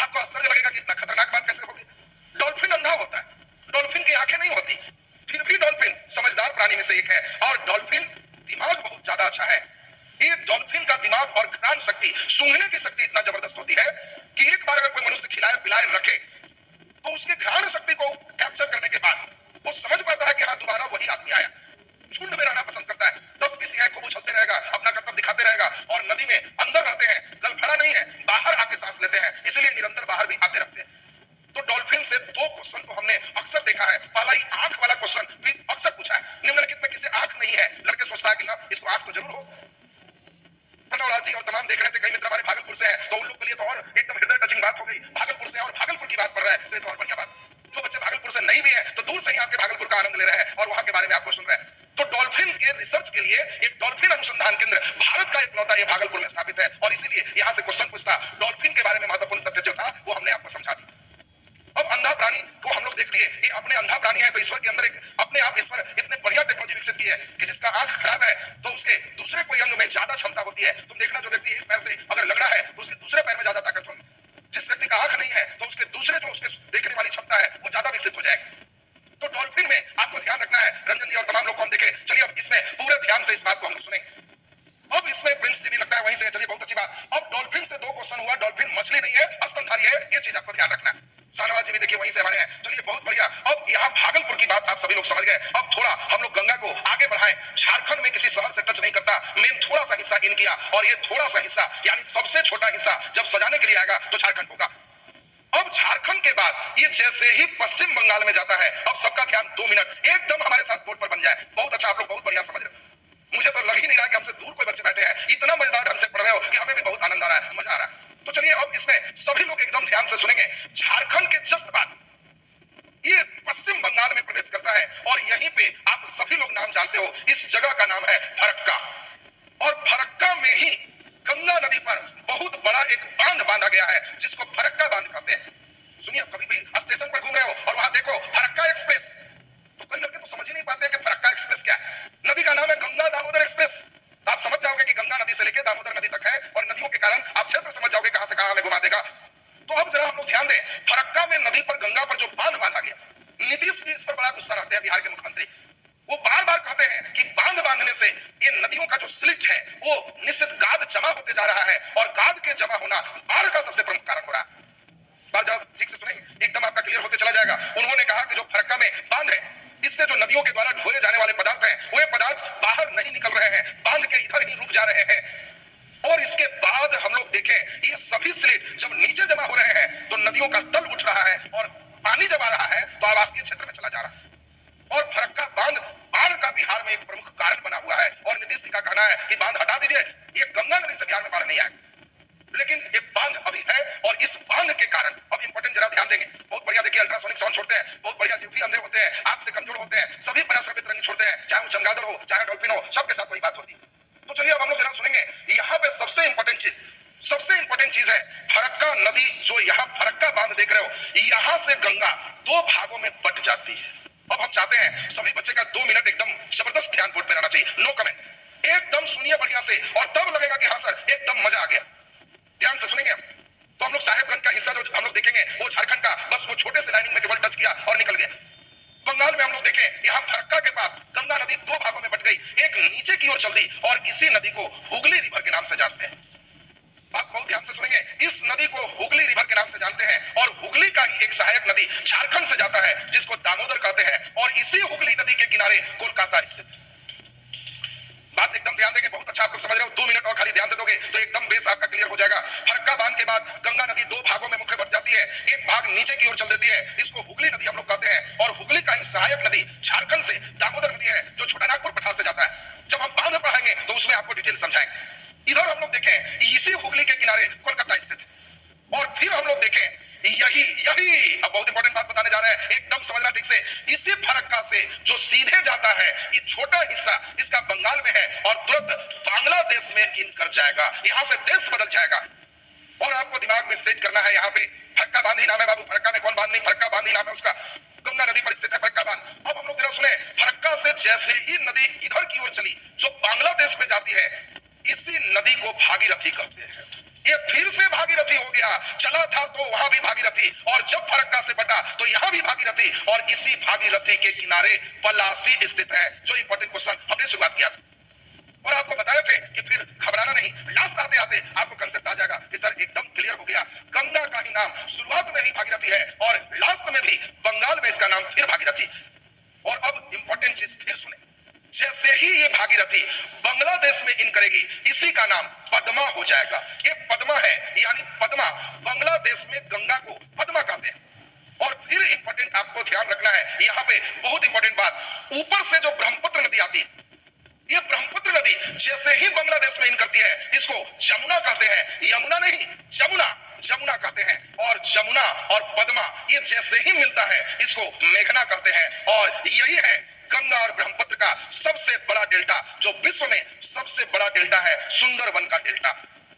आपको आश्चर्य लगेगा कि इतना खतरनाक बात कैसे होगी। डॉल्फिन अंधा होता है, डॉल्फिन की आंखें नहीं होती, फिर भी डॉल्फिन समझदार प्राणी में से एक है और डॉल्फिन दिमाग बहुत ज्यादा अच्छा है। ये डॉल्फिन का दिमाग और घ्राण शक्ति, सूंघने की शक्ति इतना जबरदस्त होती है कि एक बार अगर कोई मनुष्य खिलाए पिलाए रखे तो उसके घ्राण शक्ति को कैप्चर करने के बाद वो समझ पाता है कि हाँ दोबारा वही आदमी आया। झुंड में रहना पसंद करता है, 10-20 गाय खूब उछलते रहेगा, अपना कर्तव्य दिखाते रहेगा और नदी में अंदर रहते हैं, गलफड़ा नहीं है, बाहर आके सांस लेते हैं, इसलिए निरंतर बाहर भी आते रहते हैं। तो डॉल्फिन से दो क्वेश्चन को हमने अक्सर देखा है। पहला ही आंख वाला क्वेश्चन भी अक्सर पूछा है, निम्नलिखित में किसे आंख नहीं है? लड़के सोचता है कि ना इसको आंख तो जरूर हो। प्रणवलाल जी और तमाम देख रहे थे, कई मित्र हमारे भागलपुर से है तो उन लोग के लिए तो और एकदम हृदय टचिंग बात हो गई। भागलपुर से और भागलपुर की बात पढ़ रहे हैं तो ये तो और बढ़िया बात। जो बच्चे भागलपुर से नहीं भी है तो दूर से ही आपके भागलपुर का आनंद ले रहे हैं और वहां के बारे में आपको सुन रहे हैं। तो डॉल्फिन के रिसर्च के लिए एक डॉल्फिन अनुसंधान केंद्र भारत का एकलौता ये भागलपुर में स्थापित है और इसीलिए यहां से क्वेश्चन पूछता डॉल्फिन के बारे में महत्वपूर्ण तथ्य जो था वो हमने आपको समझा दिया। अब अंधा प्राणी को हम लोग देख लिए, ये अपने अंधा प्राणी है तो ईश्वर के अंदर एक अपने आप ईश्वर इतने बढ़िया टेक्नोलॉजी विकसित की है कि जिसका आंख खराब है तो उसके दूसरे कोई अंग में ज्यादा क्षमता होती है। तुम देखना जो व्यक्ति एक पैर से अगर लगड़ा है तो उसके दूसरे पैर में ज्यादा ताकत होगी। जिस व्यक्ति का आंख नहीं है तो उसके दूसरे जो उसके देखने वाली क्षमता है वो ज्यादा विकसित हो जाएगी। तो डॉल्फिन में आपको ध्यान रखना है, रंजन जी और तमाम लोग को हम देखे। चलिए अब इसमें पूरे ध्यान से इस बात को हम लोग सुनेंगे। अब इसमें प्रिंस जी भी लगता है वहीं से, चलिए बहुत अच्छी बात। अब डॉल्फिन से दो क्वेश्चन हुआ, डॉल्फिन मछली नहीं है, स्तनधारी है, ये चीज आपको ध्यान रखना है। शाहनवाज जी भी देखिए वहीं से हमारे हैं, चलिए बहुत बढ़िया। अब यहाँ भागलपुर की बात आप सभी लोग समझ गए। अब थोड़ा हम लोग गंगा को आगे बढ़ाएं। झारखंड में किसी शहर से टच नहीं करता, मेन थोड़ा सा हिस्सा इन किया और ये थोड़ा सा हिस्सा यानी सबसे छोटा हिस्सा जब सजाने के लिए आएगा तो झारखंड होगा। अब झारखंड के बाद ये जैसे ही पश्चिम बंगाल में जाता है, अब सबका ध्यान 2 मिनट एकदम हमारे साथ बोर्ड पर बन जाए। बहुत अच्छा, आप लोग बहुत बढ़िया समझ रहे हो। मुझे तो लग ही नहीं रहा कि हमसे दूर कोई बच्चे बैठे हैं, इतना मजेदार ढंग से पढ़ रहे हो कि हमें भी बहुत आनंद आ रहा है, मजा आ रहा है। तो चलिए अब इसमें सभी लोग एकदम ध्यान से सुनेंगे। झारखंड के जस्ट बाद ये पश्चिम बंगाल में प्रवेश करता है और यहीं पे आप सभी लोग नाम जानते हो, इस जगह का नाम है फरक्का। और फरक्का में ही गंगा नदी पर बहुत बड़ा एक बांध बांधा गया है जिसको फरक्का बांध कहते हैं। सुनिए, कभी भी स्टेशन पर घूम रहे हो और वहां देखो फरक्का एक्सप्रेस, तो कई लड़के तो समझ ही नहीं पाते कि फरक्का एक्सप्रेस क्या है। नदी का नाम है गंगा दामोदर एक्सप्रेस। तो आप समझ जाओगे कि गंगा नदी से लेकर दामोदर नदी तक है और नदियों के कारण आप क्षेत्र समझ जाओगे कहां से कहां हमें घुमा देगा। तो अब जरा हम लोग ध्यान दें, फरक्का में नदी पर गंगा पर जो बांध बांधा गया, नीतीश जी इस पर बड़ा गुस्सा रहते हैं, बिहार के मुख्यमंत्री। वो बार बार कहते हैं कि बांध बांधने से ये नदियों का जो स्लिट है वो निश्चित गाद जमा होते जा रहा है और गाद के जमा होना बाढ़ का सबसे प्रमुख कारण हो रहा है। बात जरा ठीक से सुनेंगे, एकदम आपका क्लियर होते चला जाएगा। उन्होंने कहा कि जो फरक्का में बांध है इससे जो नदियों के द्वारा ढोए जाने वाले पदार्थ हैं वो ये पदार्थ बाहर नहीं निकल रहे हैं, बांध के इधर ही रुक जा रहे हैं। और इसके बाद हम लोग देखें ये सभी स्लिट जब नीचे जमा हो रहे हैं तो नदियों का तल उठ रहा है और पानी जब आ रहा है तो आवासीय क्षेत्र में चला जा रहा है। और फरक्का बांध बाढ़ का बिहार में एक प्रमुख कारण बना हुआ है और नीतीश जी का कहना है कि बांध हटा दीजिए, ये गंगा नदी से बिहार में बाढ़ नहीं आएगा। लेकिन ये बांध अभी है और इस बांध के कारण अब इंपॉर्टेंट जरा ध्यान देंगे। बहुत बढ़िया, देखिए अल्ट्रासोनिक साउंड छोड़ते हैं, बहुत बढ़िया, जो भी अंधे होते हैं, आंख से कमजोर होते हैं, सभी पराश्रवित रंग छोड़ते हैं, चाहे वो चमगादड़ हो चाहे डॉल्फिन हो, सबके साथ वही बात होती है। तो चलिए अब हम लोग जरा सुनेंगे। यहाँ पे सबसे इंपॉर्टेंट चीज है फरक्का नदी, जो यहाँ फरक्का बांध देख रहे हो, यहाँ से गंगा 2 भागों में बट जाती है। अब हम चाहते हैं सभी बच्चे का 2 मिनट एकदम जबरदस्त ध्यान बोर्ड पे रहना चाहिए, नो कमेंट, एकदम सुनिए बढ़िया से और तब लगेगा कि हाँ सर एकदम मजा आ गया। ध्यान से सुनेंगे। तो हम लोग साहेबगंज का हिस्सा जो हम लोग देखेंगे वो झारखंड का बस वो छोटे से लाइनिंग में केवल टच किया और निकल गया। बंगाल में हम लोग देखें, यहाँ फरक्का के पास गंगा नदी 2 भागों में बट गई, एक नीचे की ओर चल दी और इसी नदी को हुगली रिवर के नाम से जानते हैं। बात बहुत ध्यान से सुनेंगे, इस नदी को हुगली रिवर के नाम से जानते हैं और हुगली का ही एक सहायक नदी झारखंड से जाता है जिसको दामोदर कहते हैं और इसी हुगली नदी के किनारे कोलकाता स्थित। बात एकदम ध्यान देंगे, बहुत अच्छा आप लोग समझ रहे हो। 2 मिनट और खाली ध्यान दे दोगे तो एकदम बेस आपका क्लियर हो जाएगा। फरक्का बांध के बाद गंगा नदी 2 भागों में मुख्य बट जाती है, एक भाग नीचे की ओर चल देती है, इसको हुगली नदी हम लोग कहते हैं और हुगली का ही सहायक नदी झारखंड से दामोदर नदी है जो छोटानागपुर पठार से जाता है। जब हम बांध पढ़ाएंगे तो उसमें आपको डिटेल समझाएंगे। इधर हम लोग देखें इसी हुगली के किनारे कोलकाता स्थित और फिर हम लोग देखें यही अब बहुत इंपॉर्टेंट बात बताने जा रहे हैं, एकदम समझना ठीक से। इसी फरक्का से जो सीधे जाता है ये छोटा हिस्सा इसका बंगाल में है और तुरंत बांग्लादेश में इन कर जाएगा, यहां से देश बदल जाएगा। और आपको दिमाग में सेट करना है, यहाँ पे फरक्का बांध ही नाम है बाबू, फरक्का में कौन बांध नहीं, फरक्का बांध ही नाम है उसका, गंगा नदी पर स्थित है फरक्का बांध। अब हम लोग जरा सुने, फरक्का से जैसे ही नदी इधर की ओर चली जो बांग्लादेश में जाती है, इसी नदी को भागीरथी कहते हैं। ये फिर से भागीरथी हो गया। चला था तो वहां भी भागीरथी, और जब फरक्का से बटा तो यहां भी भागीरथी, और इसी भागीरथी के किनारे पलासी स्थित है। जो इंपॉर्टेंट क्वेश्चन हमने शुरुआत किया था और आपको बताए थे कि फिर घबराना नहीं, लास्ट आते आते आपको कंसेप्ट आ जाएगा कि सर एकदम क्लियर हो गया। गंगा का ही नाम शुरुआत में ही भागीरथी है और लास्ट में भी बंगाल में इसका नाम फिर भागीरथी। और अब इंपॉर्टेंट चीज फिर सुने, जैसे ही ये भागीरथी बांग्लादेश में इन करेगी, इसी का नाम पद्मा हो जाएगा। ये पद्मा है, यानी पद्मा, बांग्लादेश में गंगा को पद्मा कहते हैं। और फिर इंपॉर्टेंट आपको ध्यान रखना है, यहां पे बहुत इंपॉर्टेंट बात, ऊपर से जो ब्रह्मपुत्र नदी आती है, ये ब्रह्मपुत्र नदी जैसे ही बांग्लादेश में इन करती है, इसको जमुना कहते हैं। यमुना नहीं, जमुना, जमुना कहते हैं। और जमुना और पद्मा ये जैसे ही मिलता है, इसको मेघना कहते हैं। और यही है गंगा और ब्रह्मपुत्र का सबसे बड़ा डेल्टा, जो विश्व में सबसे बड़ा डेल्टा है, सुंदरवन का डेल्टा।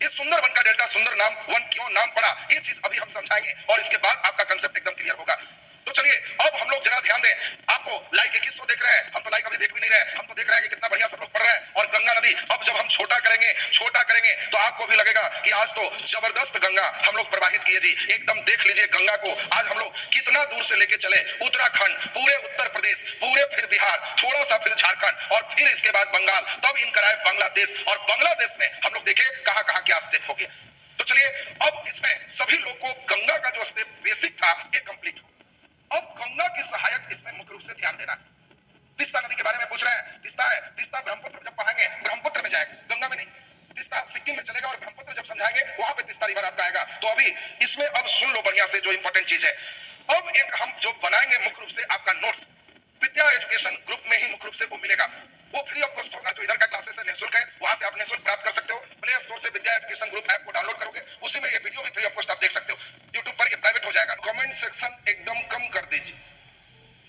ये सुंदरवन का डेल्टा, सुंदर नाम, वन क्यों नाम पड़ा, ये चीज अभी हम समझाएंगे और इसके बाद आपका कंसेप्ट एकदम क्लियर होगा। तो चलिए अब हम लोग जरा ध्यान दें, आपको लाइक 2100 देख रहे हैं, हम तो लाइक अभी देख भी नहीं रहे, हम तो देख रहे हैं कि कितना बढ़िया सब लोग पढ़ रहे हैं। और गंगा नदी अब जब हम छोटा करेंगे तो आपको भी लगेगा कि आज तो जबरदस्त गंगा हम लोग प्रवाहित किए जी। एकदम देख लीजिए गंगा को आज हम लोग कितना दूर से लेके चले, उत्तराखंड, पूरे उत्तर प्रदेश, पूरे फिर बिहार, थोड़ा सा फिर झारखंड, और फिर इसके बाद बंगाल, तब इन कराए बांग्लादेश, और बांग्लादेश में हम लोग देखे कहां कहां क्या स्टेप हो गया। तो चलिए अब इसमें सभी लोग को गंगा का जो स्टेप बेसिक था ये कंप्लीट हो। अब गंगा की सहायक इसमें मुख्य रूप से ध्यान देना। तीस्ता नदी के बारे में पूछ रहे हैं, तीस्ता है, तीस्ता ब्रह्मपुत्र जब पढ़ाएंगे ब्रह्मपुत्र में जाएगा, गंगा में नहीं। तीस्ता सिक्किम में चलेगा और ब्रह्मपुत्र जब समझाएंगे वहां पे तीस्ता रिवर आपका आएगा। तो अभी इसमें अब सुन लो बढ़िया से जो इंपॉर्टेंट चीज है। अब एक हम जो बनाएंगे मुख्य रूप से आपका नोट्स, विद्या एजुकेशन ग्रुप में ही मुख्य रूप से वो मिलेगा, वो फ्री ऑफ कॉस्ट होगा। जो इधर का क्लासेस है निःशुल्क है, वहां से आप निःशुल्क प्राप्त कर सकते हो। प्ले स्टोर से विद्या एजुकेशन ग्रुप ऐप को डाउनलोड करोगे, उसी में ये वीडियो भी फ्री ऑफ कॉस्ट आप देख सकते हो। यूट्यूब पर ये प्राइवेट हो जाएगा। कमेंट सेक्शन एकदम कम कर दीजिए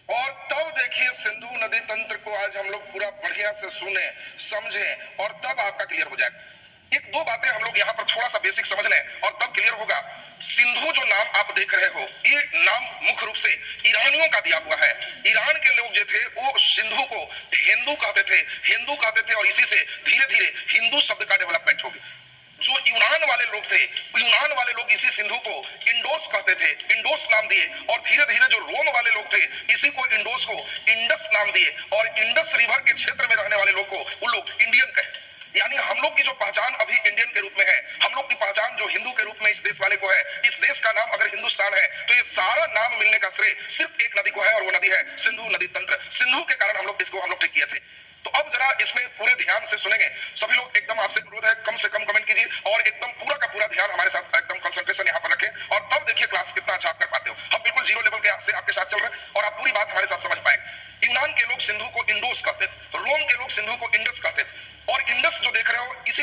और तब देखिए सिंधु नदी तंत्र को आज हम लोग पूरा बढ़िया से सुने, समझे, और तब आपका क्लियर हो जाएगा। एक दो बातें हम लोग यहाँ पर थोड़ा सा बेसिक समझ लें और तब क्लियर होगा। सिंधु जो नाम आप देख रहे हो, ये नाम मुख्य रूप से ईरानियों का दिया हुआ है। ईरान के लोग जो थे वो सिंधु को हिंदू कहते थे और इसी से धीरे धीरे हिंदू शब्द का डेवलपमेंट हो गया। जो यूनान वाले लोग थे, यूनान वाले लोग इसी सिंधु को इंडोस कहते थे, इंडोस नाम दिए, और धीरे धीरे जो रोम वाले लोग थे इसी को इंडोस को इंडस नाम दिए, और इंडस रिवर के क्षेत्र में रहने वाले लोग को वो लोग इंडियन कहे। यानी हम लोग की जो पहचान अभी इंडियन के रूप में है, हम लोग की पहचान जो हिंदू के रूप में इस देश वाले को है, इस देश का नाम अगर हिंदुस्तान है, तो ये सारा नाम मिलने का श्रेय सिर्फ एक नदी को है, और वो नदी है सिंधु नदी तंत्र। सिंधु के कारण हम लोग इसको ठीक किए थे। तो अब जरा इसमें पूरे ध्यान से सुनेंगे सभी लोग। एकदम आपसे अनुरोध है, कम से कम कमेंट कीजिए और एकदम पूरा का पूरा ध्यान हमारे साथ, एकदम कंसंट्रेशन यहाँ पर रखें, और तब देखिए क्लास कितना अच्छा आप कर पाते हो। हम बिल्कुल जीरो लेवल के से आपके साथ चल रहे हैं और आप पूरी बात हमारे साथ समझ पाए। यूनान के लोग सिंधु को इंडोस कहते थे, रोम के लोग सिंधु को इंडस कहते थे, और इंडस जो देख रहे हो इसी